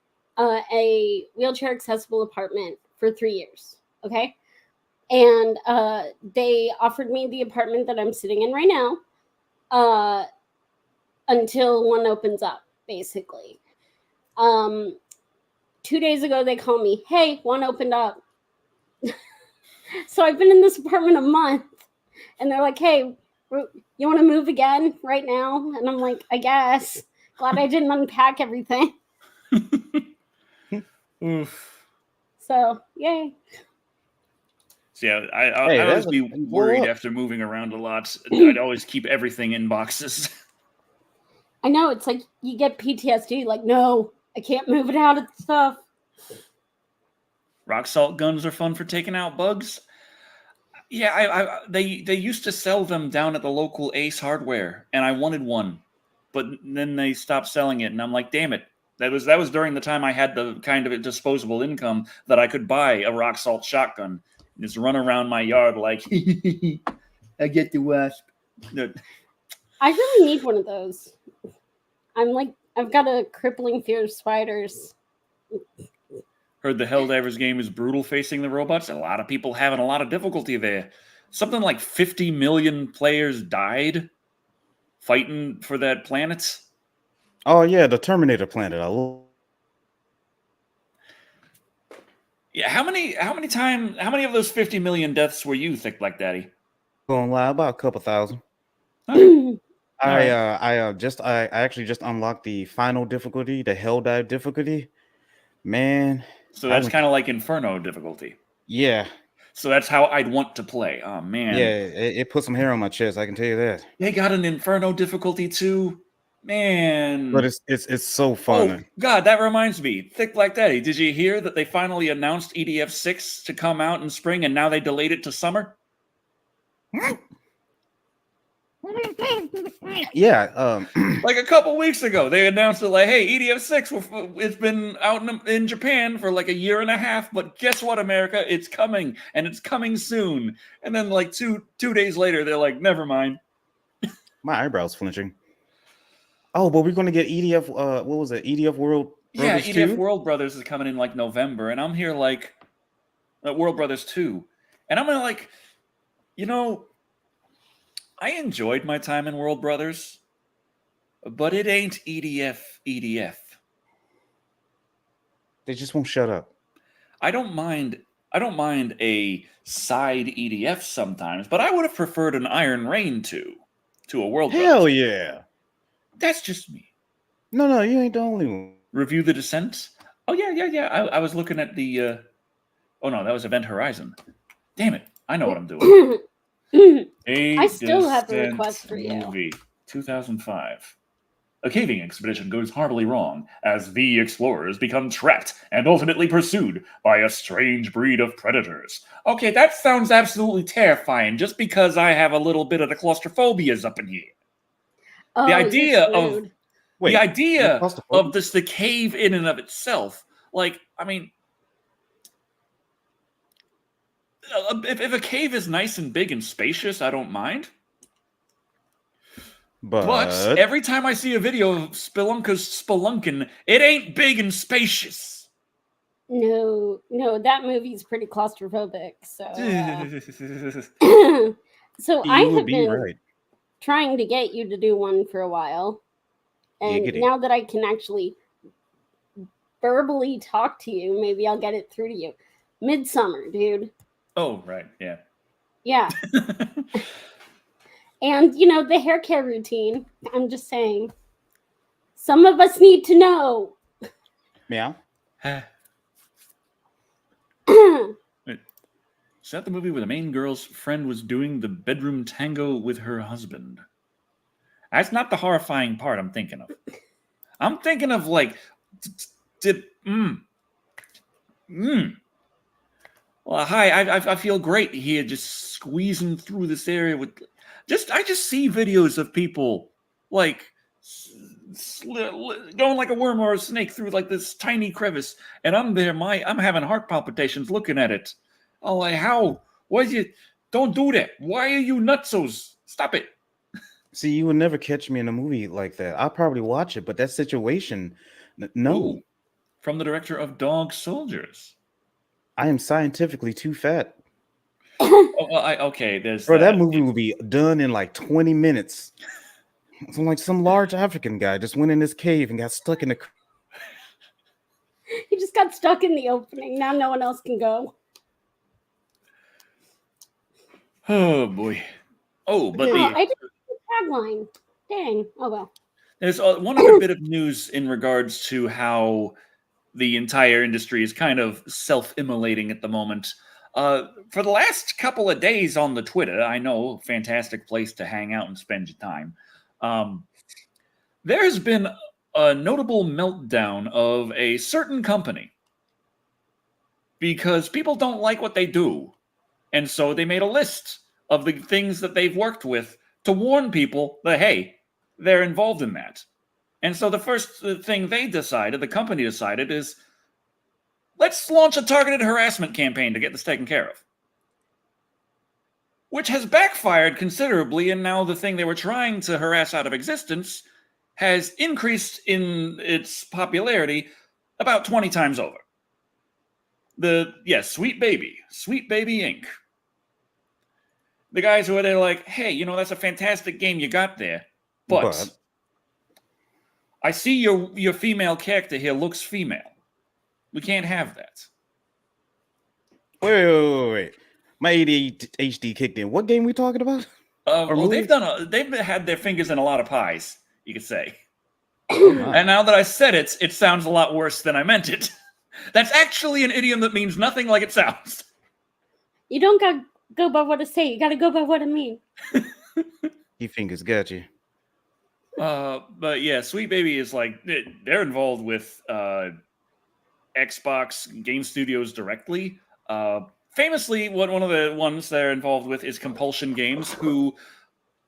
[SPEAKER 3] wheelchair accessible apartment for 3 years. Okay, and they offered me the apartment that I'm sitting in right now until one opens up, basically. 2 days ago, they called me, hey, one opened up. So I've been in this apartment a month, and they're like, hey, you want to move again right now? And I'm like, I guess. Glad I didn't unpack everything.
[SPEAKER 1] Oof.
[SPEAKER 3] So, yay.
[SPEAKER 1] So yeah, I'd
[SPEAKER 2] Hey,
[SPEAKER 1] always
[SPEAKER 2] that's a-
[SPEAKER 1] be
[SPEAKER 2] blow
[SPEAKER 1] worried
[SPEAKER 2] up.
[SPEAKER 1] after moving around a lot. I'd always keep everything in boxes.
[SPEAKER 3] I know, it's like you get PTSD, like, no, I can't move it out of the stuff.
[SPEAKER 1] Rock salt guns are fun for taking out bugs. Yeah, they used to sell them down at the local Ace Hardware, and I wanted one, but then they stopped selling it, and I'm like, damn it. That was during the time I had the kind of disposable income that I could buy a rock salt shotgun and just run around my yard like, I get the wasp. No,
[SPEAKER 3] I really need one of those. I've got a crippling fear of spiders.
[SPEAKER 1] heard the Helldivers game is brutal facing the robots. A lot of people having a lot of difficulty there. Something like 50 million players died fighting for that planet.
[SPEAKER 2] Oh yeah, the Terminator planet.
[SPEAKER 1] Yeah, how many of those 50 million deaths were you, Thick Black Daddy?
[SPEAKER 2] Gonna lie, about a couple thousand.
[SPEAKER 1] Okay.
[SPEAKER 2] I
[SPEAKER 1] Alright.
[SPEAKER 2] I actually just unlocked the final difficulty, the Hell Dive difficulty. Man,
[SPEAKER 1] So
[SPEAKER 2] I
[SPEAKER 1] that's
[SPEAKER 2] went-
[SPEAKER 1] kind of like Inferno difficulty.
[SPEAKER 2] yeah,
[SPEAKER 1] So that's how I'd want to play. Oh man.
[SPEAKER 2] yeah, it put some hair on my chest. I can tell you that.
[SPEAKER 1] They got an Inferno difficulty too. Man.
[SPEAKER 2] But it's so
[SPEAKER 1] Oh
[SPEAKER 2] fun.
[SPEAKER 1] God, that reminds me. Thick Black Daddy, did you hear that they finally announced EDF 6 to come out in spring and now they delayed it to summer?
[SPEAKER 2] Yeah,
[SPEAKER 1] Like a couple weeks ago, they announced it like, hey, EDF 6, it's been out in Japan for like a year and a half, but guess what, America? It's coming, and it's coming soon. And then like two days later, they're like, never mind.
[SPEAKER 2] my eyebrows flinching. Oh, but we're gonna get EDF. What was it? EDF World
[SPEAKER 1] Yeah,
[SPEAKER 2] Brothers
[SPEAKER 1] EDF
[SPEAKER 2] 2?
[SPEAKER 1] World Brothers is coming in like November, and I'm here like, World Brothers 2. And I'm like, you know, I enjoyed my time in World Brothers, but it ain't EDF.
[SPEAKER 2] They just won't shut up.
[SPEAKER 1] I don't mind a side EDF sometimes, but I would have preferred an Iron Rain to a World
[SPEAKER 2] Hell
[SPEAKER 1] Brothers.
[SPEAKER 2] yeah!
[SPEAKER 1] That's just me.
[SPEAKER 2] No, you ain't the only one.
[SPEAKER 1] Review the Descent. Oh yeah. I was looking at the. Oh no, that was Event Horizon. Damn it! I know what I'm doing.
[SPEAKER 3] I still have a
[SPEAKER 1] Descent
[SPEAKER 3] request for you.
[SPEAKER 1] Movie 2005. A caving expedition goes horribly wrong as the explorers become trapped and ultimately pursued by a strange breed of predators. Okay, that sounds absolutely terrifying just because I have a little bit of the claustrophobias up in here.
[SPEAKER 3] Oh,
[SPEAKER 1] The idea
[SPEAKER 3] you're
[SPEAKER 1] of
[SPEAKER 3] screwed.
[SPEAKER 2] Wait,
[SPEAKER 1] the idea
[SPEAKER 2] you're claustrophobic?
[SPEAKER 1] of this the cave in and of itself, like, I mean, if a cave is nice and big and spacious, I don't mind. But every time I see a video of spelunkers spelunking, it ain't big and spacious.
[SPEAKER 3] No, that movie's pretty claustrophobic. So, so I
[SPEAKER 2] You would
[SPEAKER 3] have
[SPEAKER 2] be
[SPEAKER 3] been
[SPEAKER 2] right.
[SPEAKER 3] trying to get you to do one for a while, and
[SPEAKER 2] Giggity.
[SPEAKER 3] now that I can actually verbally talk to you, maybe I'll get it through to you. Midsummer, dude.
[SPEAKER 1] Oh, right, yeah.
[SPEAKER 3] Yeah. And the hair care routine. I'm just saying. Some of us need to know.
[SPEAKER 2] Meow.
[SPEAKER 1] Is that the movie where the main girl's friend was doing the bedroom tango with her husband? That's not the horrifying part I'm thinking of. I'm thinking of like, Well, hi, I feel great here, just squeezing through this area with, I just see videos of people like going like a worm or a snake through like this tiny crevice, and I'm there, I'm having heart palpitations looking at it. Oh, like how? Don't do that. Why are you nutsos? Stop it.
[SPEAKER 2] See, you would never catch me in a movie like that. I'll probably watch it, but that situation, no.
[SPEAKER 1] Ooh, from the director of Dog Soldiers.
[SPEAKER 2] I am scientifically too fat.
[SPEAKER 1] Okay, there's
[SPEAKER 2] Bro, that movie will be done in like 20 minutes. So like some large African guy just went in this cave and got stuck in the.
[SPEAKER 3] He just got stuck in the opening. Now no one else can go.
[SPEAKER 1] Oh boy. Oh, but
[SPEAKER 3] I did the tagline. Dang. Oh well.
[SPEAKER 1] There's one other bit of news in regards to how the entire industry is kind of self-immolating at the moment. For the last couple of days on the Twitter, I know, fantastic place to hang out and spend your time. There has been a notable meltdown of a certain company because people don't like what they do. And so they made a list of the things that they've worked with to warn people that, hey, they're involved in that. And so the first thing the company decided is, let's launch a targeted harassment campaign to get this taken care of. Which has backfired considerably, and now the thing they were trying to harass out of existence has increased in its popularity about 20 times over. Sweet Baby Inc. The guys who are there like, hey, that's a fantastic game you got there, but I see your female character here looks female. We can't have that.
[SPEAKER 2] Wait. My ADHD kicked in. What game we talking about?
[SPEAKER 1] They've had their fingers in a lot of pies, you could say. And now that I said it, it sounds a lot worse than I meant it. That's actually an idiom that means nothing like it sounds.
[SPEAKER 3] You don't got to go by what I say. You got to go by what I mean.
[SPEAKER 2] Your fingers got you.
[SPEAKER 1] But yeah, Sweet Baby is like, they're involved with Xbox Game Studios directly. Famously, one of the ones they're involved with is Compulsion Games,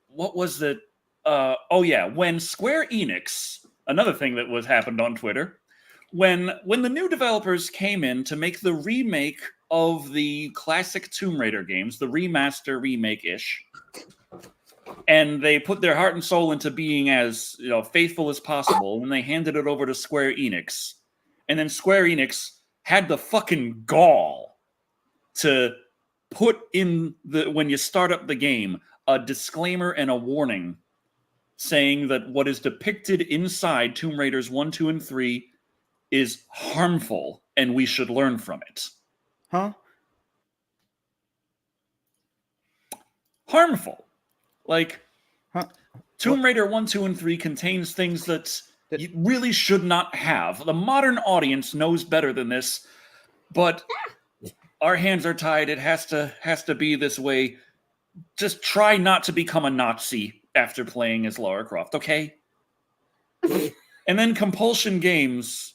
[SPEAKER 1] what was it? When Square Enix, another thing that happened on Twitter, when the new developers came in to make the remake of the classic Tomb Raider games, the remaster remake-ish, and they put their heart and soul into being as faithful as possible, and they handed it over to Square Enix, and then Square Enix had the fucking gall to put in when you start up the game a disclaimer and a warning saying that what is depicted inside Tomb Raiders 1, 2, and 3 is harmful and we should learn from it.
[SPEAKER 2] Huh?
[SPEAKER 1] Harmful. Like, Tomb Raider 1, 2, and 3 contains things that you really should not have. The modern audience knows better than this, but our hands are tied. It has to be this way. Just try not to become a Nazi after playing as Lara Croft, okay? And then Compulsion Games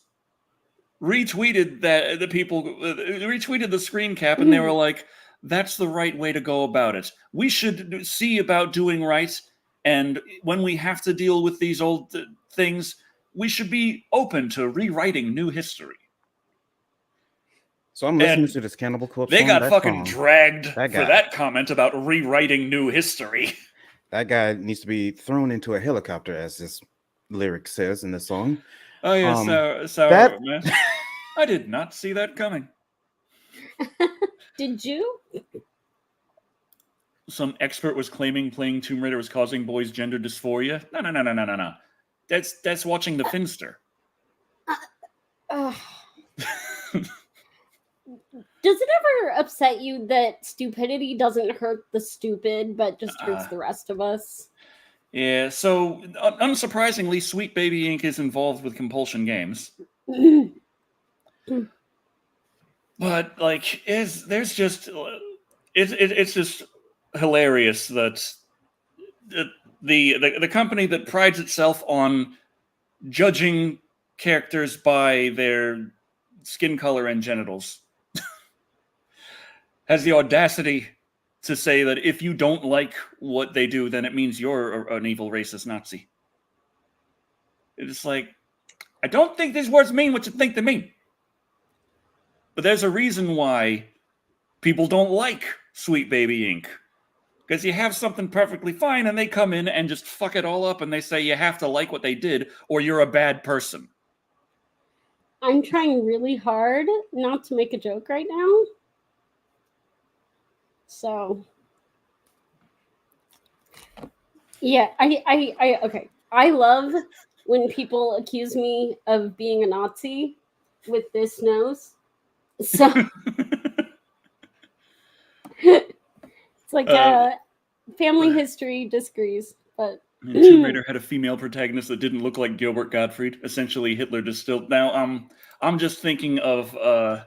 [SPEAKER 1] retweeted the screen cap, and they were like, that's the right way to go about it. We should see about doing right, and when we have to deal with these old things, we should be open to rewriting new history.
[SPEAKER 2] So I'm listening to this Cannibal Corpse
[SPEAKER 1] They
[SPEAKER 2] song,
[SPEAKER 1] got fucking dragged for that comment about rewriting new history.
[SPEAKER 2] That guy needs to be thrown into a helicopter, as this lyric says in the song.
[SPEAKER 1] Oh, yeah, sour man. I did not see that coming.
[SPEAKER 3] Did you?
[SPEAKER 1] Some expert was claiming playing Tomb Raider was causing boys gender dysphoria. No. That's watching The Finster.
[SPEAKER 3] Ugh. Does it ever upset you that stupidity doesn't hurt the stupid, but just hurts the rest of us?
[SPEAKER 1] Yeah, so unsurprisingly, Sweet Baby Inc. is involved with compulsion games. But like, there's just it's just hilarious that the company that prides itself on judging characters by their skin color and genitals has the audacity to say that if you don't like what they do, then it means you're an evil racist Nazi. It's like, I don't think these words mean what you think they mean. But there's a reason why people don't like Sweet Baby Inc. Because you have something perfectly fine and they come in and just fuck it all up and they say you have to like what they did or you're a bad person.
[SPEAKER 3] I'm trying really hard not to make a joke right now. So, yeah, I okay. I love when people accuse me of being a Nazi with this nose. So it's like family history disagrees, but
[SPEAKER 1] Tomb Raider had a female protagonist that didn't look like Gilbert Gottfried. Essentially, Hitler distilled. Now, I'm just thinking of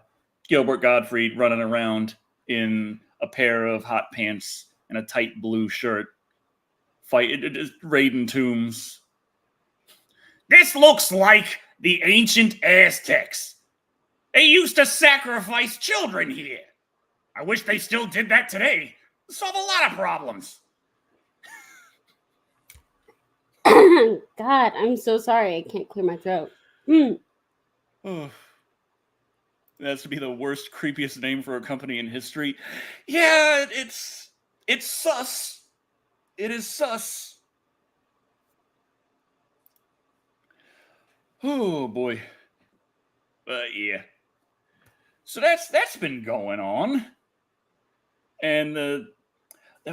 [SPEAKER 1] Gilbert Gottfried running around in a pair of hot pants and a tight blue shirt, raiding tombs. This looks like the ancient Aztecs. They used to sacrifice children here. I wish they still did that today. It'd solve a lot of problems.
[SPEAKER 3] God, I'm so sorry. I can't clear my throat.
[SPEAKER 1] Oh, that's to be the worst, creepiest name for a company in history. Yeah, it's sus. It is sus. Oh boy. Yeah. So that's been going on, and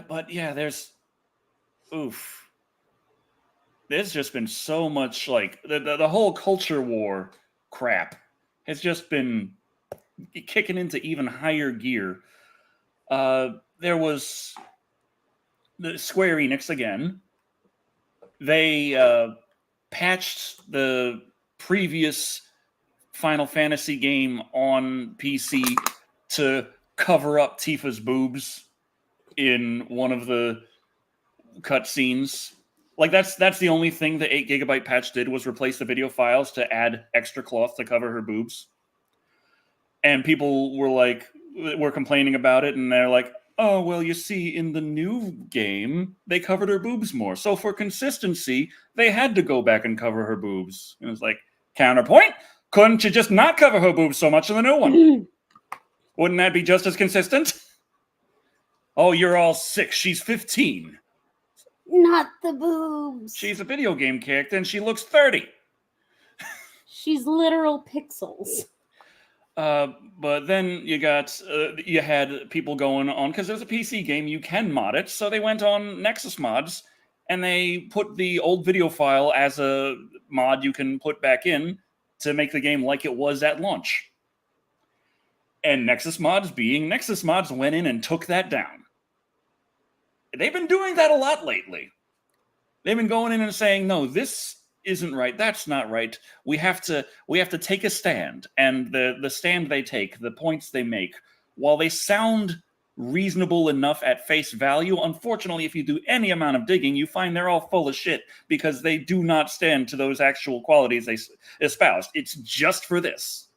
[SPEAKER 1] but yeah, there's just been so much like the whole culture war crap has just been kicking into even higher gear. There was the Square Enix again. They patched the previous Final Fantasy game on PC to cover up Tifa's boobs in one of the cutscenes. Like that's the only thing the 8 GB patch did was replace the video files to add extra cloth to cover her boobs. And people were complaining about it, and they're like, oh, well, you see, in the new game, they covered her boobs more. So for consistency, they had to go back and cover her boobs. And it's like, counterpoint, couldn't you just not cover her boobs so much in the new one? Wouldn't that be just as consistent? Oh, you're all sick. She's 15.
[SPEAKER 3] Not the boobs.
[SPEAKER 1] She's a video game character, and she looks 30.
[SPEAKER 3] She's literal pixels.
[SPEAKER 1] But then you had people going on, because there's a PC game, you can mod it, so they went on Nexus Mods, and they put the old video file as a mod you can put back in to make the game like it was at launch. And Nexus Mods, being Nexus Mods, went in and took that down. They've been doing that a lot lately. They've been going in and saying, no, this isn't right, that's not right. We have to take a stand, and the stand they take, the points they make, while they sound reasonable enough at face value, unfortunately, if you do any amount of digging, you find they're all full of shit because they do not stand to those actual qualities they espoused. It's just for this.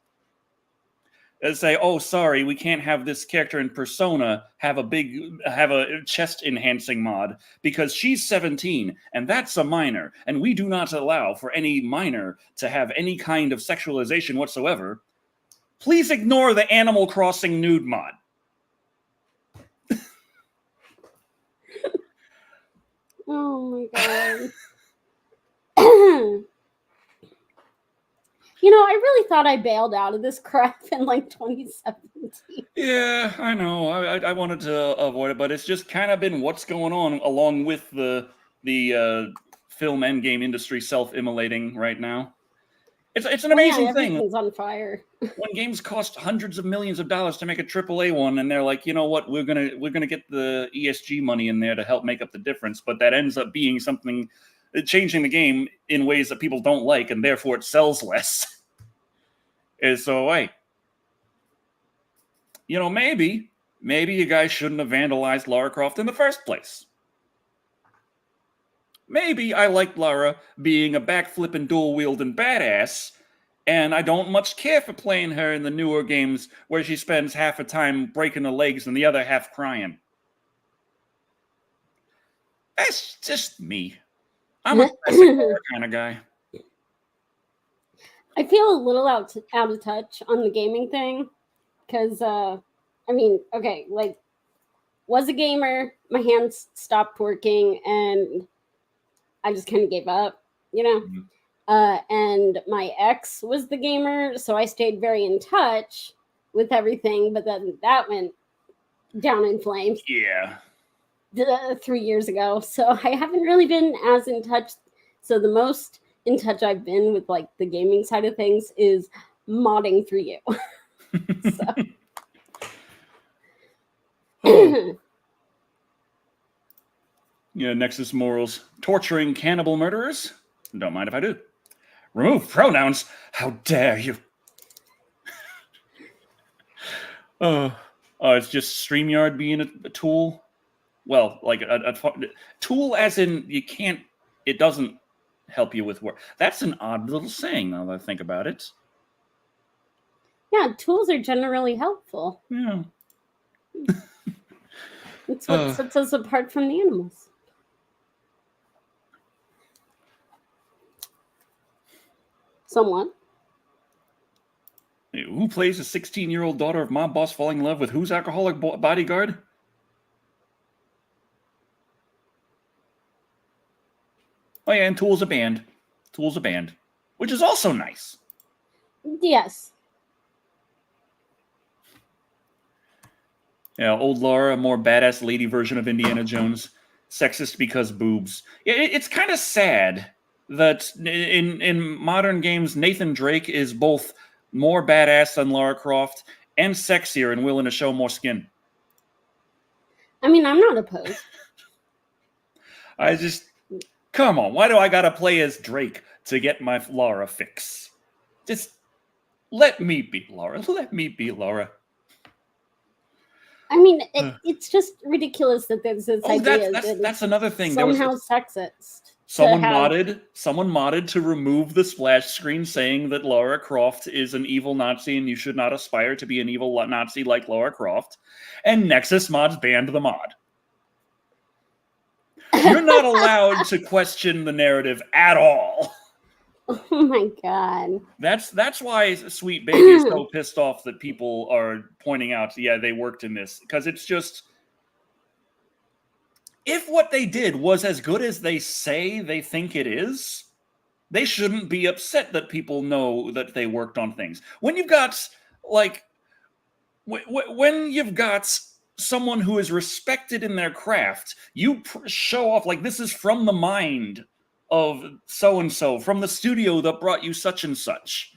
[SPEAKER 1] They say, oh, sorry, we can't have this character in Persona have a chest enhancing mod because she's 17 and that's a minor, and we do not allow for any minor to have any kind of sexualization whatsoever. Please ignore the Animal Crossing nude mod.
[SPEAKER 3] Oh my god. You know, I really thought I bailed out of this crap in like 2017.
[SPEAKER 1] Yeah, I know. I wanted to avoid it, but it's just kind of been what's going on along with the film and game industry self-immolating right now. It's an
[SPEAKER 3] Well, yeah,
[SPEAKER 1] amazing thing
[SPEAKER 3] everything's on fire.
[SPEAKER 1] when games cost hundreds of millions of dollars to make a AAA one, and they're like, you know what, we're gonna get the ESG money in there to help make up the difference, but that ends up being something changing the game in ways that people don't like, and therefore it sells less. And so, hey, you know, maybe you guys shouldn't have vandalized Lara Croft in the first place. Maybe I liked Lara being a backflipping, dual-wielding badass, and I don't much care for playing her in the newer games where she spends half the time breaking her legs and the other half crying. That's just me. I'm a classic Lara kind of guy.
[SPEAKER 3] I feel a little out of touch on the gaming thing because, I mean, okay, like, was a gamer, my hands stopped working, and I just kind of gave up, you know?
[SPEAKER 1] Mhm.
[SPEAKER 3] And my ex was the gamer, so I stayed very in touch with everything, but then that went down in flames
[SPEAKER 1] Yeah.
[SPEAKER 3] 3 years ago. So I haven't really been as in touch. So the most in touch I've been with like the gaming side of things is modding through you.
[SPEAKER 1] Oh. Yeah, Nexus Morals. Torturing cannibal murderers? Don't mind if I do. Remove pronouns? How dare you? Oh, it's just StreamYard being a tool? Well, like a tool as in you can't, it doesn't help you with work. That's an odd little saying now that I think about it.
[SPEAKER 3] Yeah, tools are generally helpful.
[SPEAKER 1] Yeah.
[SPEAKER 3] It's what sets us apart from the animals. Somewhat.
[SPEAKER 1] Who plays a 16-year-old daughter of mob boss falling in love with whose alcoholic bodyguard? Oh yeah, and Tool's a band. Tool's a band, which is also nice.
[SPEAKER 3] Yes.
[SPEAKER 1] Yeah, old Laura, a more badass lady version of Indiana Jones. Sexist because boobs. Yeah, it's kind of sad that in modern games, Nathan Drake is both more badass than Lara Croft and sexier and willing to show more skin.
[SPEAKER 3] I mean, I'm not opposed.
[SPEAKER 1] I just, come on, why do I gotta play as Drake to get my Lara fix? Just let me be Laura. Let me be Laura.
[SPEAKER 3] I mean, it's just ridiculous that there's this idea
[SPEAKER 1] that's another thing.
[SPEAKER 3] Somehow sexist.
[SPEAKER 1] Someone modded to remove the splash screen saying that Lara Croft is an evil Nazi and you should not aspire to be an evil Nazi like Lara Croft. And Nexus Mods banned the mod. You're not allowed to question the narrative at all.
[SPEAKER 3] Oh my god.
[SPEAKER 1] That's why Sweet Baby is so pissed off that people are pointing out, yeah, they worked in this. Because it's just, if what they did was as good as they say they think it is, they shouldn't be upset that people know that they worked on things. When you've got, like, when you've got someone who is respected in their craft, you show off, like, this is from the mind of so-and-so, from the studio that brought you such and such.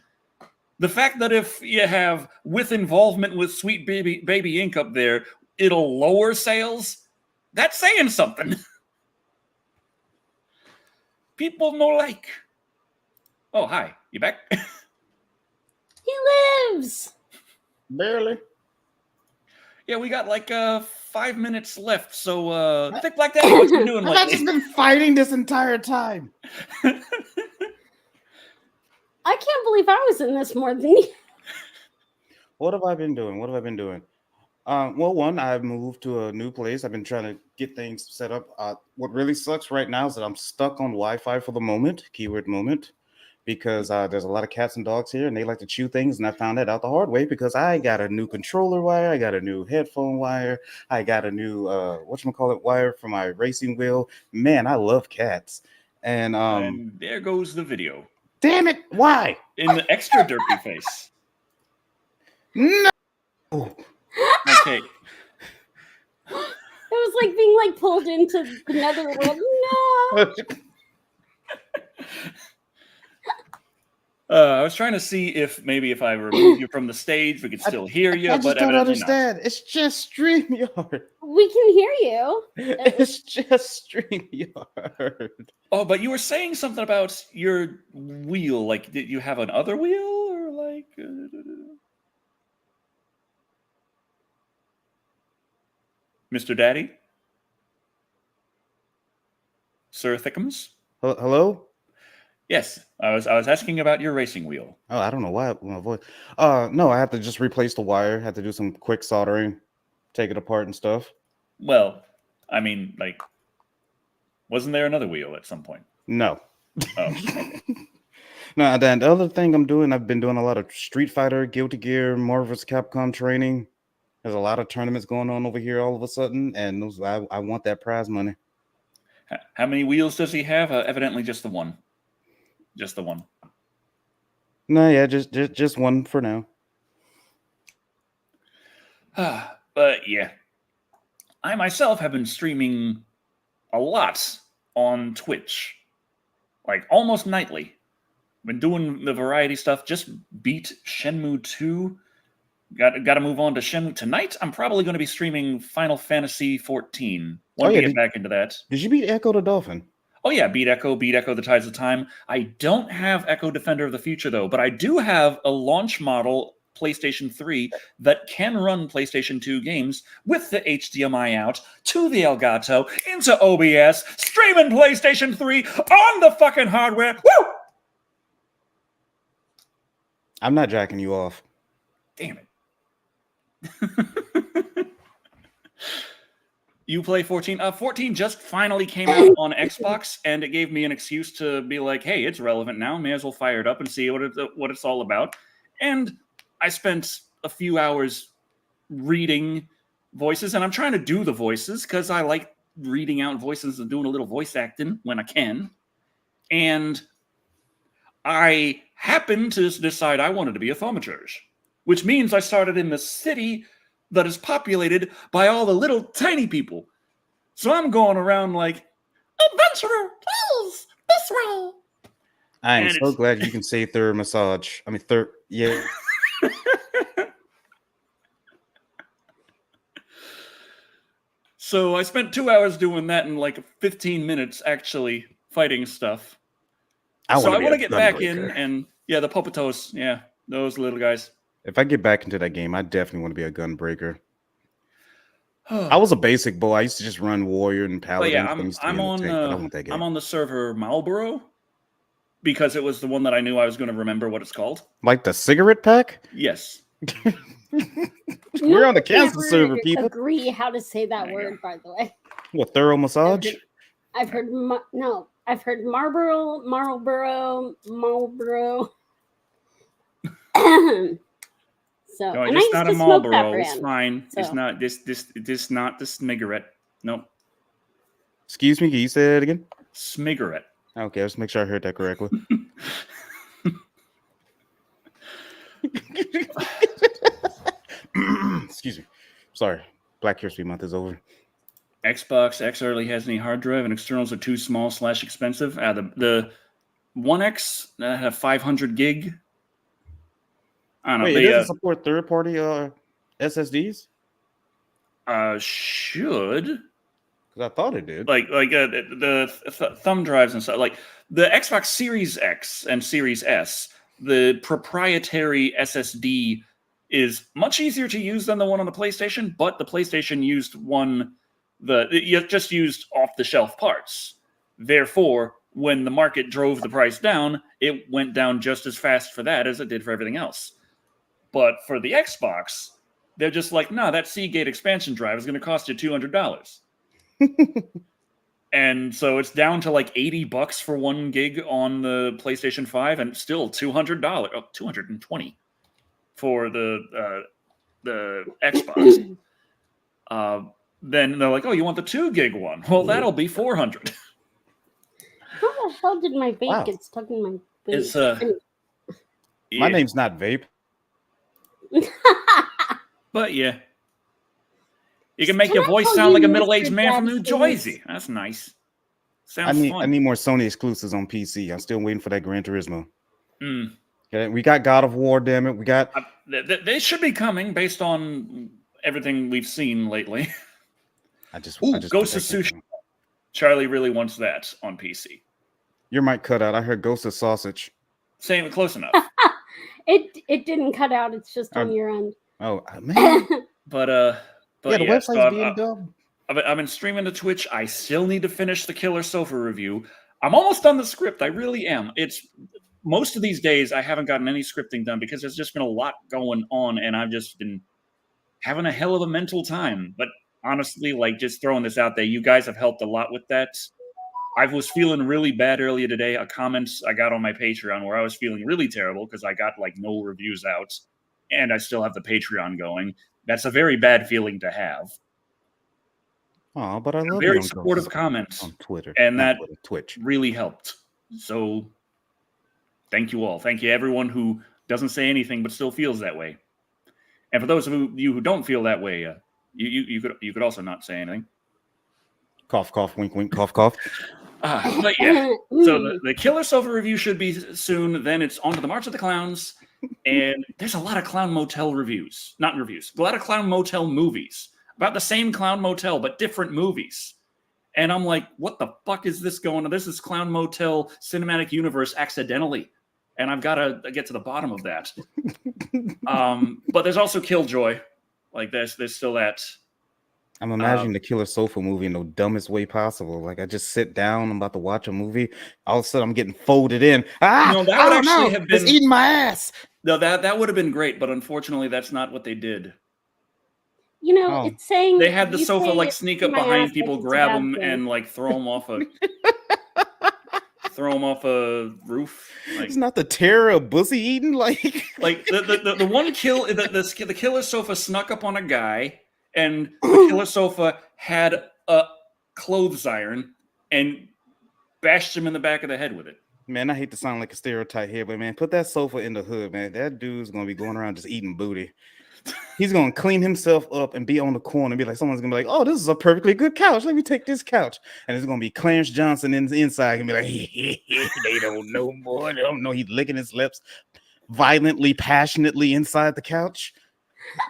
[SPEAKER 1] The fact that if you have, with involvement with Sweet Baby Inc. up there, it'll lower sales, that's saying something. People no like. Oh, hi. You back?
[SPEAKER 3] He lives!
[SPEAKER 2] Barely.
[SPEAKER 1] Yeah, we got like 5 minutes left, so Thick Black Daddy, what you doing lately?
[SPEAKER 2] I've just been fighting this entire time.
[SPEAKER 3] I can't believe I was in this more than you.
[SPEAKER 2] What have I been doing? Well, one, I've moved to a new place. I've been trying to get things set up. What really sucks right now is that I'm stuck on Wi-Fi for the moment, keyword moment, because there's a lot of cats and dogs here, and they like to chew things, and I found that out the hard way because I got a new controller wire, I got a new headphone wire, I got a new, wire for my racing wheel. Man, I love cats. And
[SPEAKER 1] there goes the video.
[SPEAKER 2] Damn it! Why?
[SPEAKER 1] In the extra derpy face.
[SPEAKER 2] No.
[SPEAKER 1] Okay.
[SPEAKER 3] It was like being like pulled into the netherworld. No.
[SPEAKER 1] I was trying to see if maybe if I remove you from the stage, we could still hear you,
[SPEAKER 2] I just
[SPEAKER 1] but
[SPEAKER 2] don't
[SPEAKER 1] evidently not.
[SPEAKER 2] understand. It's just StreamYard.
[SPEAKER 3] We can hear you.
[SPEAKER 2] It's just StreamYard.
[SPEAKER 1] Oh, but you were saying something about your wheel. Like, did you have another wheel, or like? Mr. Daddy? Sir Thickums?
[SPEAKER 2] Hello?
[SPEAKER 1] Yes, I was asking about your racing wheel.
[SPEAKER 2] Oh, I don't know why my voice. No, I had to just replace the wire. Had to do some quick soldering, take it apart and stuff.
[SPEAKER 1] Well, I mean, like, wasn't there another wheel at some point?
[SPEAKER 2] No.
[SPEAKER 1] Oh, okay.
[SPEAKER 2] No, then the other thing I've been doing a lot of Street Fighter, Guilty Gear, Marvel vs. Capcom training. There's a lot of tournaments going on over here all of a sudden, and I want that prize money.
[SPEAKER 1] How many wheels does he have? Evidently, just the one. Just the one.
[SPEAKER 2] No, yeah, just one for now.
[SPEAKER 1] But yeah, I myself have been streaming a lot on Twitch, like almost nightly. Been doing the variety stuff. Just beat Shenmue 2. Got to move on to Shenmue tonight. I'm probably going to be streaming Final Fantasy 14. Want to get back into that.
[SPEAKER 2] Did you beat Echo the Dolphin?
[SPEAKER 1] Oh yeah, beat Echo the Tides of Time. I don't have Echo Defender of the Future though, but I do have a launch model PlayStation 3 that can run PlayStation 2 games with the HDMI out to the Elgato into OBS, streaming PlayStation 3 on the fucking hardware. Woo!
[SPEAKER 2] I'm not jacking you off.
[SPEAKER 1] Damn it. You play 14? 14 just finally came out on Xbox, and it gave me an excuse to be like, hey, it's relevant now. May as well fire it up and see what it's all about. And I spent a few hours reading voices, and I'm trying to do the voices because I like reading out voices and doing a little voice acting when I can. And I happened to decide I wanted to be a thaumaturge, which means I started in the city that is populated by all the little tiny people. So I'm going around like, adventurer, please, this way.
[SPEAKER 2] I am so glad you can say third massage. I mean, third, yeah.
[SPEAKER 1] So I spent 2 hours doing that and like 15 minutes actually fighting stuff. I want to get back in, and yeah, the Popotos, yeah, those little guys.
[SPEAKER 2] If I get back into that game, I definitely want to be a gunbreaker. I was a basic boy. I used to just run warrior and paladin.
[SPEAKER 1] Yeah, I'm on the server Marlboro because it was the one that I knew I was going to remember what it's called.
[SPEAKER 2] Like the cigarette pack?
[SPEAKER 1] Yes.
[SPEAKER 2] We're on the Kansas server, people.
[SPEAKER 3] Agree how to say that word, by the way.
[SPEAKER 2] What, thorough massage?
[SPEAKER 3] I've heard Marlboro. So,
[SPEAKER 1] no,
[SPEAKER 3] and
[SPEAKER 1] it's not a Marlboro. It's fine. So. It's not the Smigarette. Nope.
[SPEAKER 2] Excuse me, can you say that again?
[SPEAKER 1] Smigarette.
[SPEAKER 2] Okay, let's make sure I heard that correctly. Excuse me. Sorry. Black History Month is over.
[SPEAKER 1] Xbox X hardly has any hard drive, and externals are too small / expensive. The One X have 500 gig. I don't know.
[SPEAKER 2] Wait, it doesn't support third-party SSDs?
[SPEAKER 1] Should.
[SPEAKER 2] Because I thought it did.
[SPEAKER 1] Like the thumb drives and stuff. Like the Xbox Series X and Series S, the proprietary SSD is much easier to use than the one on the PlayStation, but the PlayStation used you just used off-the-shelf parts. Therefore, when the market drove the price down, it went down just as fast for that as it did for everything else. But for the Xbox, they're just like, no, that Seagate expansion drive is going to cost you $200. And so it's down to like $80 for 1 gig on the PlayStation 5 and still $200, $220 for the Xbox. Then they're like, oh, you want the 2 gig one? Well, that'll be $400.
[SPEAKER 3] How the hell did my vape get stuck in my But
[SPEAKER 1] It's
[SPEAKER 3] anyway.
[SPEAKER 2] My
[SPEAKER 1] yeah.
[SPEAKER 2] name's not Vape.
[SPEAKER 1] But yeah. You can
[SPEAKER 3] Can
[SPEAKER 1] make your
[SPEAKER 3] I
[SPEAKER 1] voice
[SPEAKER 3] call
[SPEAKER 1] sound
[SPEAKER 3] you
[SPEAKER 1] like a
[SPEAKER 3] Mr.
[SPEAKER 1] middle-aged man from
[SPEAKER 3] Daddy
[SPEAKER 1] New
[SPEAKER 3] Kings?
[SPEAKER 1] Jersey. That's nice.
[SPEAKER 2] I
[SPEAKER 1] Sounds
[SPEAKER 2] need
[SPEAKER 1] fun.
[SPEAKER 2] more Sony exclusives on PC. I'm still waiting for that Gran Turismo.
[SPEAKER 1] Mm.
[SPEAKER 2] Okay, we got God of War, damn it. We got
[SPEAKER 1] They should be coming based on everything we've seen lately.
[SPEAKER 2] I just
[SPEAKER 1] Ghost
[SPEAKER 2] want
[SPEAKER 1] of
[SPEAKER 2] that game.
[SPEAKER 1] Tsushima. Charlie really wants that on PC.
[SPEAKER 2] Your mic cut out. I heard Ghost of Sausage.
[SPEAKER 1] Same, close enough.
[SPEAKER 3] It didn't cut out. It's just on your end.
[SPEAKER 2] Oh man.
[SPEAKER 1] But
[SPEAKER 2] Yeah, the
[SPEAKER 1] yeah,
[SPEAKER 2] website's
[SPEAKER 1] so
[SPEAKER 2] being dumb.
[SPEAKER 1] I've been streaming to Twitch. I still need to finish the Killer Sofa review. I'm almost done the script. I really am. It's most of these days I haven't gotten any scripting done because there's just been a lot going on, and I've just been having a hell of a mental time. But honestly, like just throwing this out there, you guys have helped a lot with that. I was feeling really bad earlier today. A comment I got on my Patreon where I was feeling really terrible because I got like no reviews out, and I still have the Patreon going. That's a very bad feeling to have.
[SPEAKER 2] Oh, but I love
[SPEAKER 1] Very
[SPEAKER 2] you on
[SPEAKER 1] supportive
[SPEAKER 2] Ghost
[SPEAKER 1] comments
[SPEAKER 2] on Twitter.
[SPEAKER 1] and
[SPEAKER 2] Not
[SPEAKER 1] that
[SPEAKER 2] Twitter, Twitch.
[SPEAKER 1] really helped. So thank you all. Thank you everyone who doesn't say anything but still feels that way. And for those of you who don't feel that way, you could also not say anything.
[SPEAKER 2] Cough, cough, wink, wink, cough, cough.
[SPEAKER 1] But yeah, so the Killer Sofa review should be soon. Then it's on to the March of the Clowns, and there's a lot of Clown Motel reviews, not reviews, a lot of Clown Motel movies about the same Clown Motel but different movies. And I'm like, what the fuck is this going on? This is Clown Motel Cinematic Universe accidentally, and I've got to get to the bottom of that. But there's also Killjoy, like there's still that.
[SPEAKER 2] I'm imagining the Killer Sofa movie in the dumbest way possible. Like I just sit down, I'm about to watch a movie. All of a sudden, I'm getting folded in.
[SPEAKER 1] No, that would actually have been.
[SPEAKER 2] It's eating my ass.
[SPEAKER 1] No, that would have been great, but unfortunately, that's not what they did.
[SPEAKER 3] You know, it's saying
[SPEAKER 1] they had the
[SPEAKER 3] you
[SPEAKER 1] sofa
[SPEAKER 3] say
[SPEAKER 1] like
[SPEAKER 3] it's
[SPEAKER 1] sneak up
[SPEAKER 3] my
[SPEAKER 1] behind
[SPEAKER 3] ass
[SPEAKER 1] people,
[SPEAKER 3] like it's a
[SPEAKER 1] grab
[SPEAKER 3] bad
[SPEAKER 1] them,
[SPEAKER 3] thing.
[SPEAKER 1] and like throw them off a roof. Like,
[SPEAKER 2] It's not the terror of pussy eating. Like
[SPEAKER 1] the one kill the Killer Sofa snuck up on a guy, and the Killer Sofa had a clothes iron and bashed him in the back of the head with it.
[SPEAKER 2] Man, I hate to sound like a stereotype here, but man, put that sofa in the hood, man. That dude's gonna be going around just eating booty. He's gonna clean himself up and be on the corner and be like, someone's gonna be like, oh, this is a perfectly good couch. Let me take this couch. And it's gonna be Clarence Johnson inside and be like, they don't know more. They don't know. He's licking his lips violently, passionately inside the couch.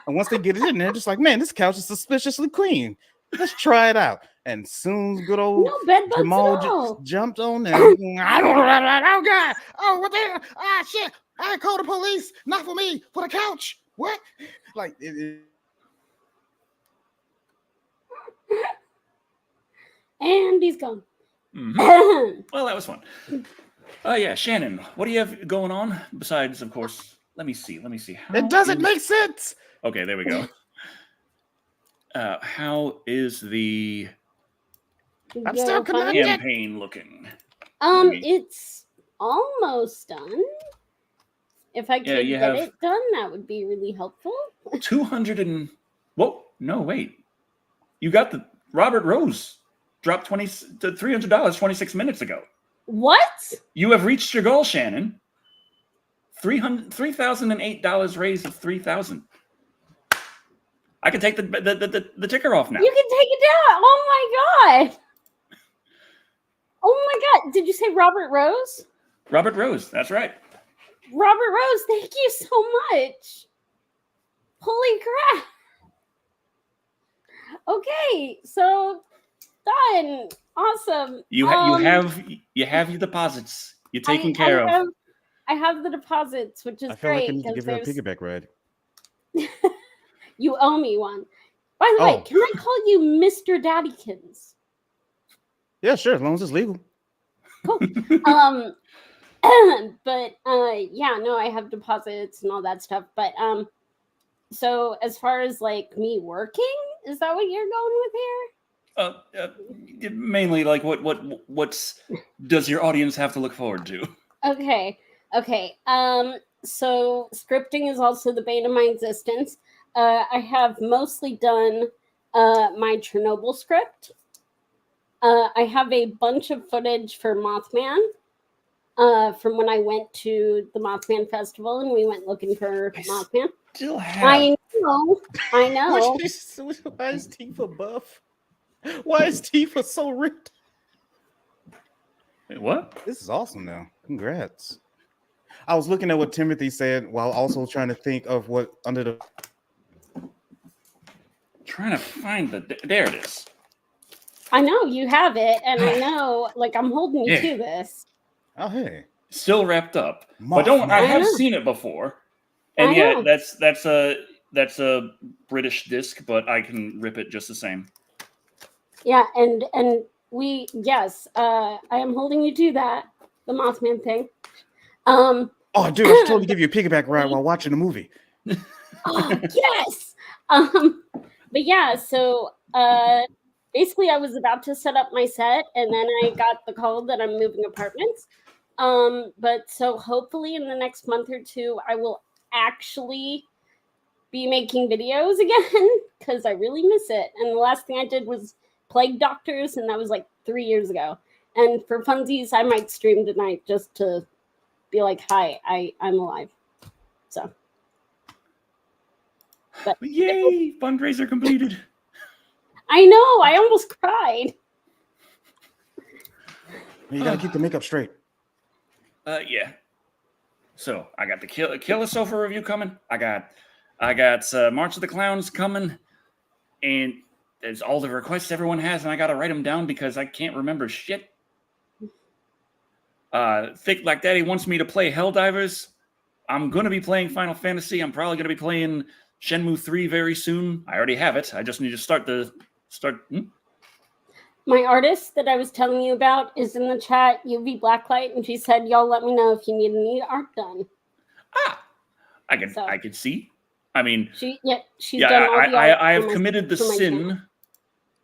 [SPEAKER 2] And once they get it in there, just like, man, this couch is suspiciously clean. Let's try it out. And soon good old
[SPEAKER 3] No bed bugs
[SPEAKER 2] Jamal
[SPEAKER 3] at all.
[SPEAKER 2] jumped on there. I don't know. Oh God. Oh, what the hell? Ah, shit. I called the police. Not for me. For the couch. What? Like
[SPEAKER 3] And he's gone.
[SPEAKER 1] Mm-hmm. Well, that was fun. Yeah, Shannon, what do you have going on besides, of course? Let me see.
[SPEAKER 2] it doesn't make sense.
[SPEAKER 1] Okay, there we go. How is the
[SPEAKER 2] I'm still connected.
[SPEAKER 1] campaign looking?
[SPEAKER 3] It's almost done. If I could get it done, that would be really helpful.
[SPEAKER 1] 200 and whoa, no, wait. You got the Robert Rose dropped $300 26 minutes ago.
[SPEAKER 3] What?
[SPEAKER 1] You have reached your goal, Shannon. $3,008 raise of $3,000. I can take the ticker off now.
[SPEAKER 3] You can take it down. Oh my god. Oh my god. Did you say Robert Rose?
[SPEAKER 1] Robert Rose, that's right.
[SPEAKER 3] Robert Rose, thank you so much. Holy crap. Okay, so done. Awesome.
[SPEAKER 1] You have your deposits. You're taken care of.
[SPEAKER 3] I have the deposits, which is
[SPEAKER 2] I feel
[SPEAKER 3] great.
[SPEAKER 2] like I need to give you a piggyback ride.
[SPEAKER 3] You owe me one. By the way, can I call you Mr. Daddykins?
[SPEAKER 2] Yeah, sure, as long as it's legal.
[SPEAKER 3] Cool. But yeah, no, I have deposits and all that stuff. But so as far as like me working, is that what you're going with here?
[SPEAKER 1] Mainly like what's does your audience have to look forward to?
[SPEAKER 3] Okay. So scripting is also the bane of my existence. I have mostly done my Chernobyl script. I have a bunch of footage for Mothman. from when I went to the Mothman Festival and we went looking for Mothman.
[SPEAKER 1] Still have.
[SPEAKER 3] I know.
[SPEAKER 2] Why is Tifa buff? Why is Tifa so ripped?
[SPEAKER 1] Wait, what?
[SPEAKER 2] This is awesome now. Congrats. I was looking at what Timothy said while also trying to think of what under the.
[SPEAKER 1] Trying to find there it is.
[SPEAKER 3] I know you have it, and I know, like, I'm holding you to this.
[SPEAKER 2] Oh, hey.
[SPEAKER 1] Still wrapped up. But don't I have seen it before. And yeah, that's a British disc, but I can rip it just the same.
[SPEAKER 3] Yeah, and I am holding you to that, the Mothman thing.
[SPEAKER 2] Oh, dude, I should totally give you a piggyback ride while watching the movie.
[SPEAKER 3] Oh, yes. But yeah, so basically I was about to set up my set, and then I got the call that I'm moving apartments. But so hopefully in the next month or two, I will actually be making videos again because I really miss it. And the last thing I did was Plague Doctors, and that was like 3 years ago. And for funsies, I might stream tonight just to be like, hi, I'm alive. So. But
[SPEAKER 1] yay! Fundraiser completed.
[SPEAKER 3] I know. I almost cried.
[SPEAKER 2] You gotta keep the makeup straight.
[SPEAKER 1] Yeah. So I got the Killer Sofa review coming. I got March of the Clowns coming, and there's all the requests everyone has, and I gotta write them down because I can't remember shit. Thick Like Daddy wants me to play Helldivers. I'm gonna be playing Final Fantasy. I'm probably gonna be playing Shenmue 3 very soon. I already have it. I just need to start.
[SPEAKER 3] My artist that I was telling you about is in the chat, UV Blacklight, and she said, y'all let me know if you need any art done.
[SPEAKER 1] I can see. I mean,
[SPEAKER 3] she's done all the art.
[SPEAKER 1] I have committed the sin.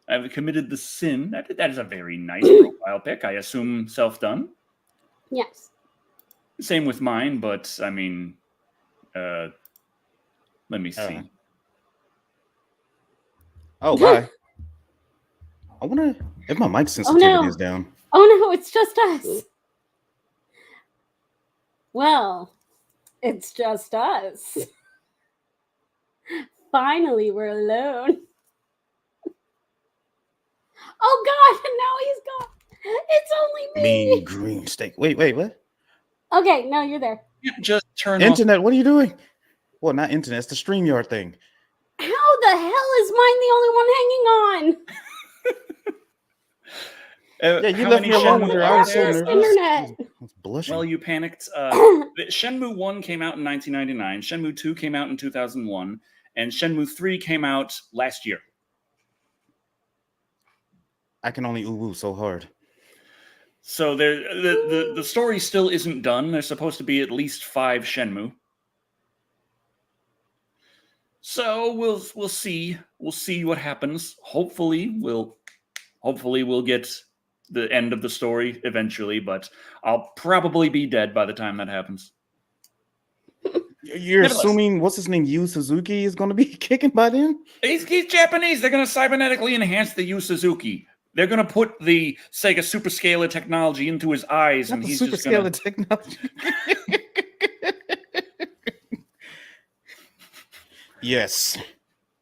[SPEAKER 1] I have committed the sin. That is a very nice profile pic. I assume self-done.
[SPEAKER 3] Yes.
[SPEAKER 1] Same with mine, but I mean, let me see.
[SPEAKER 2] Oh, bye. I wonder if my mic sensitivity is down.
[SPEAKER 3] Oh no, it's just us. Well, it's just us. Finally, we're alone. Oh God, and now he's gone. It's only me.
[SPEAKER 2] Mean green steak. Wait, what?
[SPEAKER 3] Okay, no, you're there.
[SPEAKER 1] Just turn
[SPEAKER 2] internet. What are you doing? Well, not internet. It's the StreamYard thing.
[SPEAKER 3] How the hell is mine the only one hanging on?
[SPEAKER 2] Yeah, you left me alone with her. I was so nervous.
[SPEAKER 3] Internet.
[SPEAKER 2] Blushing.
[SPEAKER 1] Well, you panicked. Shenmue 1 came out in 1999. Shenmue 2 came out in 2001. And Shenmue 3 came out last year.
[SPEAKER 2] I can only ooh so hard.
[SPEAKER 1] So the story still isn't done. There's supposed to be at least 5 Shenmue. So we'll see. We'll see what happens. Hopefully we'll get the end of the story eventually, but I'll probably be dead by the time that happens.
[SPEAKER 2] You're assuming what's his name, Yu Suzuki, is going to be kicking by then?
[SPEAKER 1] He's Japanese. They're going to cybernetically enhance the Yu Suzuki. They're going to put the Sega Super Scaler technology into his eyes, and he's just going to
[SPEAKER 2] technology. Yes.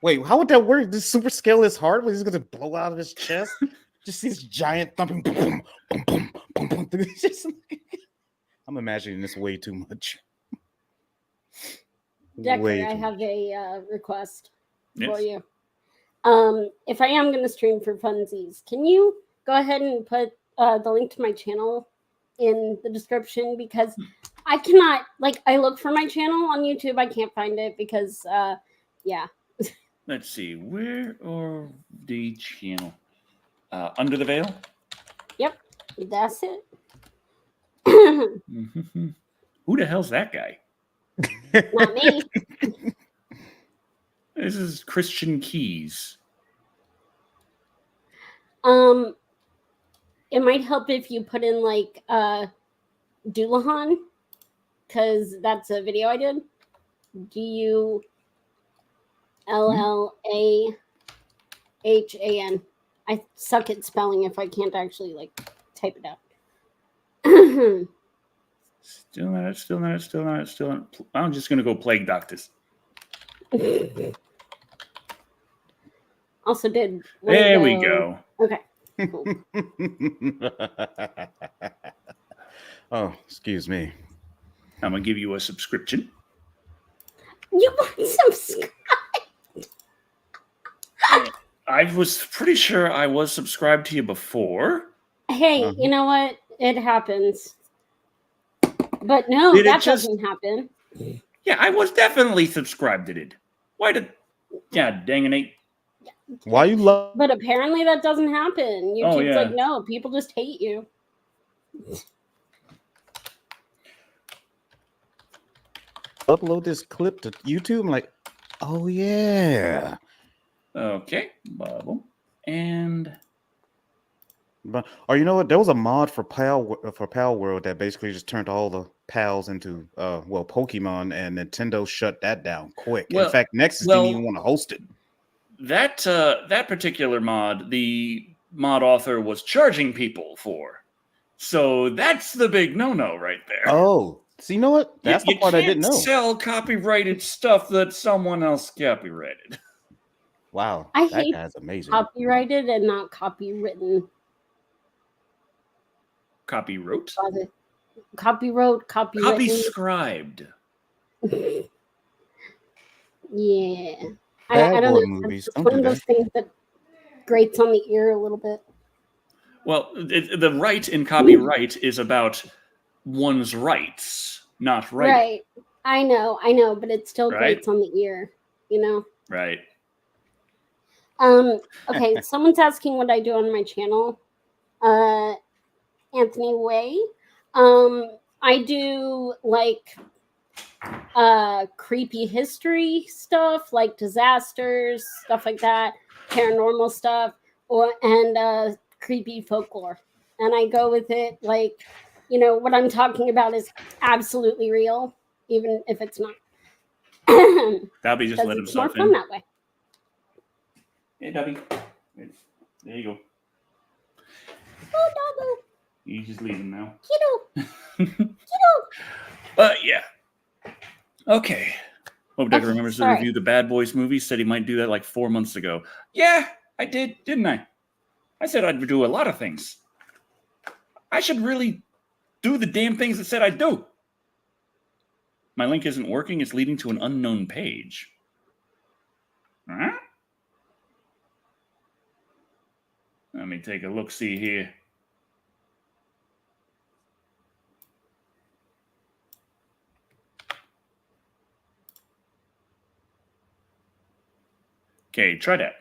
[SPEAKER 2] Wait, how would that work? Does Super Scale his heart? Was he going to blow out of his chest? Just these giant thumping. Boom, boom, boom, boom, boom. I'm imagining this way too much.
[SPEAKER 3] Decker, I have a request for you.
[SPEAKER 1] Yes.
[SPEAKER 3] If I am going to stream for funsies, can you go ahead and put the link to my channel in the description? Because I cannot, I look for my channel on YouTube. I can't find it because, yeah.
[SPEAKER 1] Let's see. Where are the channel? Under the Veil?
[SPEAKER 3] Yep. That's it.
[SPEAKER 1] Who the hell's that guy?
[SPEAKER 3] Not me.
[SPEAKER 1] This is Christian Keys.
[SPEAKER 3] It might help if you put in Doulahan, because that's a video I did. Dullahan. I suck at spelling if I can't actually type it out.
[SPEAKER 1] Still not. I'm just gonna go plague doctors.
[SPEAKER 3] Also did.
[SPEAKER 1] There we go.
[SPEAKER 3] Okay.
[SPEAKER 2] Oh, excuse me.
[SPEAKER 1] I'm gonna give you a subscription.
[SPEAKER 3] You want subscribe?
[SPEAKER 1] I was pretty sure I was subscribed to you before.
[SPEAKER 3] Hey, you know what? It happens. But no,
[SPEAKER 1] Did it
[SPEAKER 3] that
[SPEAKER 1] just-
[SPEAKER 3] doesn't happen.
[SPEAKER 1] Yeah, I was definitely subscribed to it. Why did? God dang it!
[SPEAKER 2] Why you love?
[SPEAKER 3] But apparently that doesn't happen.
[SPEAKER 1] Oh,
[SPEAKER 3] YouTube's
[SPEAKER 1] yeah.
[SPEAKER 3] like, no, people just hate you.
[SPEAKER 2] Upload this clip to YouTube? I'm like, oh yeah.
[SPEAKER 1] Okay, bubble. And
[SPEAKER 2] But or you know what? There was a mod for Pal World that basically just turned all the pals into Pokemon, and Nintendo shut that down quick.
[SPEAKER 1] Well-
[SPEAKER 2] In fact, Nexus didn't even want to host it.
[SPEAKER 1] that particular mod, the mod author was charging people for. So that's the big no-no right there.
[SPEAKER 2] Oh, so you know what? That's the part I didn't know.
[SPEAKER 1] You can't sell copyrighted stuff that someone else copyrighted.
[SPEAKER 2] Wow,
[SPEAKER 3] I
[SPEAKER 2] that
[SPEAKER 3] hate
[SPEAKER 2] guy's amazing.
[SPEAKER 3] Copyrighted and not copywritten.
[SPEAKER 1] Copywrote?
[SPEAKER 3] Copywrote, copywritten.
[SPEAKER 1] Copy-scribed.
[SPEAKER 3] Yeah.
[SPEAKER 2] Bad
[SPEAKER 3] I don't
[SPEAKER 2] boy
[SPEAKER 3] know.
[SPEAKER 2] movies,
[SPEAKER 3] It's
[SPEAKER 2] don't
[SPEAKER 3] one
[SPEAKER 2] do
[SPEAKER 3] of those things that grates on the ear a little bit.
[SPEAKER 1] Well, the right in copyright is about one's rights, not right.
[SPEAKER 3] Right. I know, but it still
[SPEAKER 1] Right?
[SPEAKER 3] grates on the ear, you know?
[SPEAKER 1] Right.
[SPEAKER 3] Okay, someone's asking what I do on my channel. Anthony Way. I do like creepy history stuff, like disasters, stuff like that, paranormal stuff, and creepy folklore. And I go with it like, you know, what I'm talking about is absolutely real, even if it's not.
[SPEAKER 1] Dobby just let
[SPEAKER 3] It's more
[SPEAKER 1] himself
[SPEAKER 3] fun
[SPEAKER 1] in.
[SPEAKER 3] that way.
[SPEAKER 1] Hey, Dobby. There you go.
[SPEAKER 3] Oh, Doggo.
[SPEAKER 1] He's just leaving now.
[SPEAKER 3] Kiddo.
[SPEAKER 1] But yeah. Okay. Hope Decker
[SPEAKER 3] Okay,
[SPEAKER 1] remembers to
[SPEAKER 3] sorry.
[SPEAKER 1] review the Bad Boys movie. Said he might do that like 4 months ago. Yeah, I did, didn't I? I said I'd do a lot of things. I should really do the damn things that said I'd do. My link isn't working. It's leading to an unknown page. Huh? Let me take a look-see here. Okay, try that.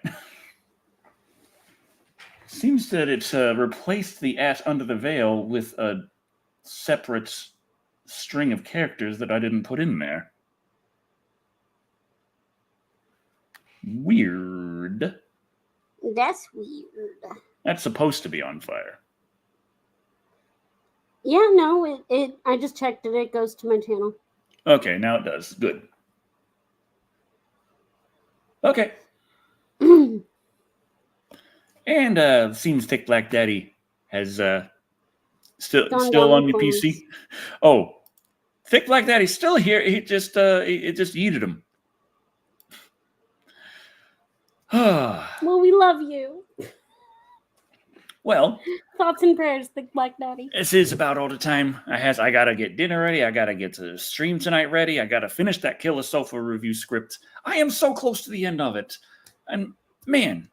[SPEAKER 1] Seems that it replaced the at under the veil with a separate string of characters that I didn't put in there. Weird.
[SPEAKER 3] That's weird.
[SPEAKER 1] That's supposed to be on fire.
[SPEAKER 3] Yeah, no, it I just checked it. It goes to my channel.
[SPEAKER 1] Okay, now it does. Good. Okay. And seems Thick Black Daddy has still
[SPEAKER 3] Gone
[SPEAKER 1] still
[SPEAKER 3] down
[SPEAKER 1] on
[SPEAKER 3] the
[SPEAKER 1] your PC. Oh, Thick Black Daddy's still here. He just it just yeeted him.
[SPEAKER 3] Well, we love you.
[SPEAKER 1] Well,
[SPEAKER 3] Thoughts and prayers, Thick Black Daddy.
[SPEAKER 1] this is about all the time I gotta get dinner ready. I gotta get the stream tonight ready. I gotta finish that Killer Sofa review script. I am so close to the end of it. And man,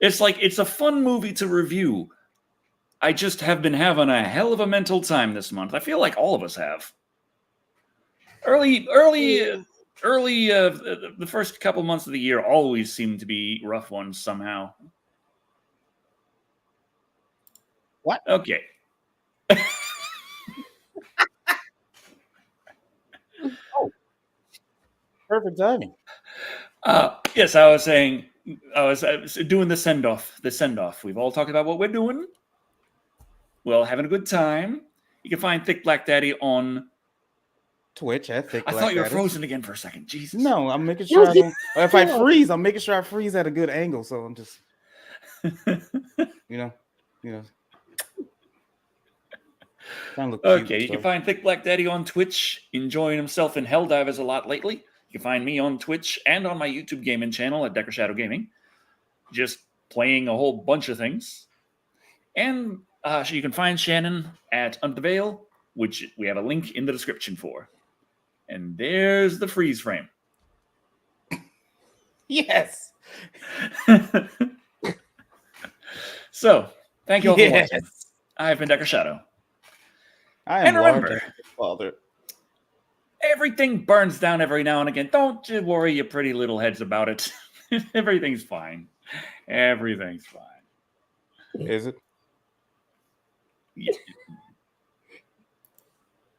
[SPEAKER 1] it's like it's a fun movie to review. I just have been having a hell of a mental time this month. I feel like all of us have. The first couple months of the year always seem to be rough ones somehow.
[SPEAKER 2] What?
[SPEAKER 1] Okay.
[SPEAKER 2] Perfect timing.
[SPEAKER 1] Yes, I was saying, I was doing the send-off. The send-off. We've all talked about what we're doing. Well, having a good time. You can find Thick Black Daddy on
[SPEAKER 2] Twitch at Thick
[SPEAKER 1] I thought
[SPEAKER 2] Black
[SPEAKER 1] you were
[SPEAKER 2] Daddy.
[SPEAKER 1] frozen again for a second. Jesus.
[SPEAKER 2] No, I'm making sure I don't. If I
[SPEAKER 3] cool.
[SPEAKER 2] freeze, I'm making sure I freeze at a good angle. So I'm just, you know. Trying to look cute.
[SPEAKER 1] Okay, you can
[SPEAKER 2] So.
[SPEAKER 1] find Thick Black Daddy on Twitch, enjoying himself in Helldivers a lot lately. You can find me on Twitch and on my YouTube gaming channel at Decker Shadow Gaming, just playing a whole bunch of things. And so you can find Shannon at Under the Veil, which we have a link in the description for. And there's the freeze frame.
[SPEAKER 2] Yes.
[SPEAKER 1] So, thank you all for watching. I've been Decker Shadow.
[SPEAKER 2] I am
[SPEAKER 1] And remember,
[SPEAKER 2] large father.
[SPEAKER 1] Everything burns down every now and again. Don't you worry your pretty little heads about it. Everything's fine. Everything's fine.
[SPEAKER 2] Is it?
[SPEAKER 1] Yeah.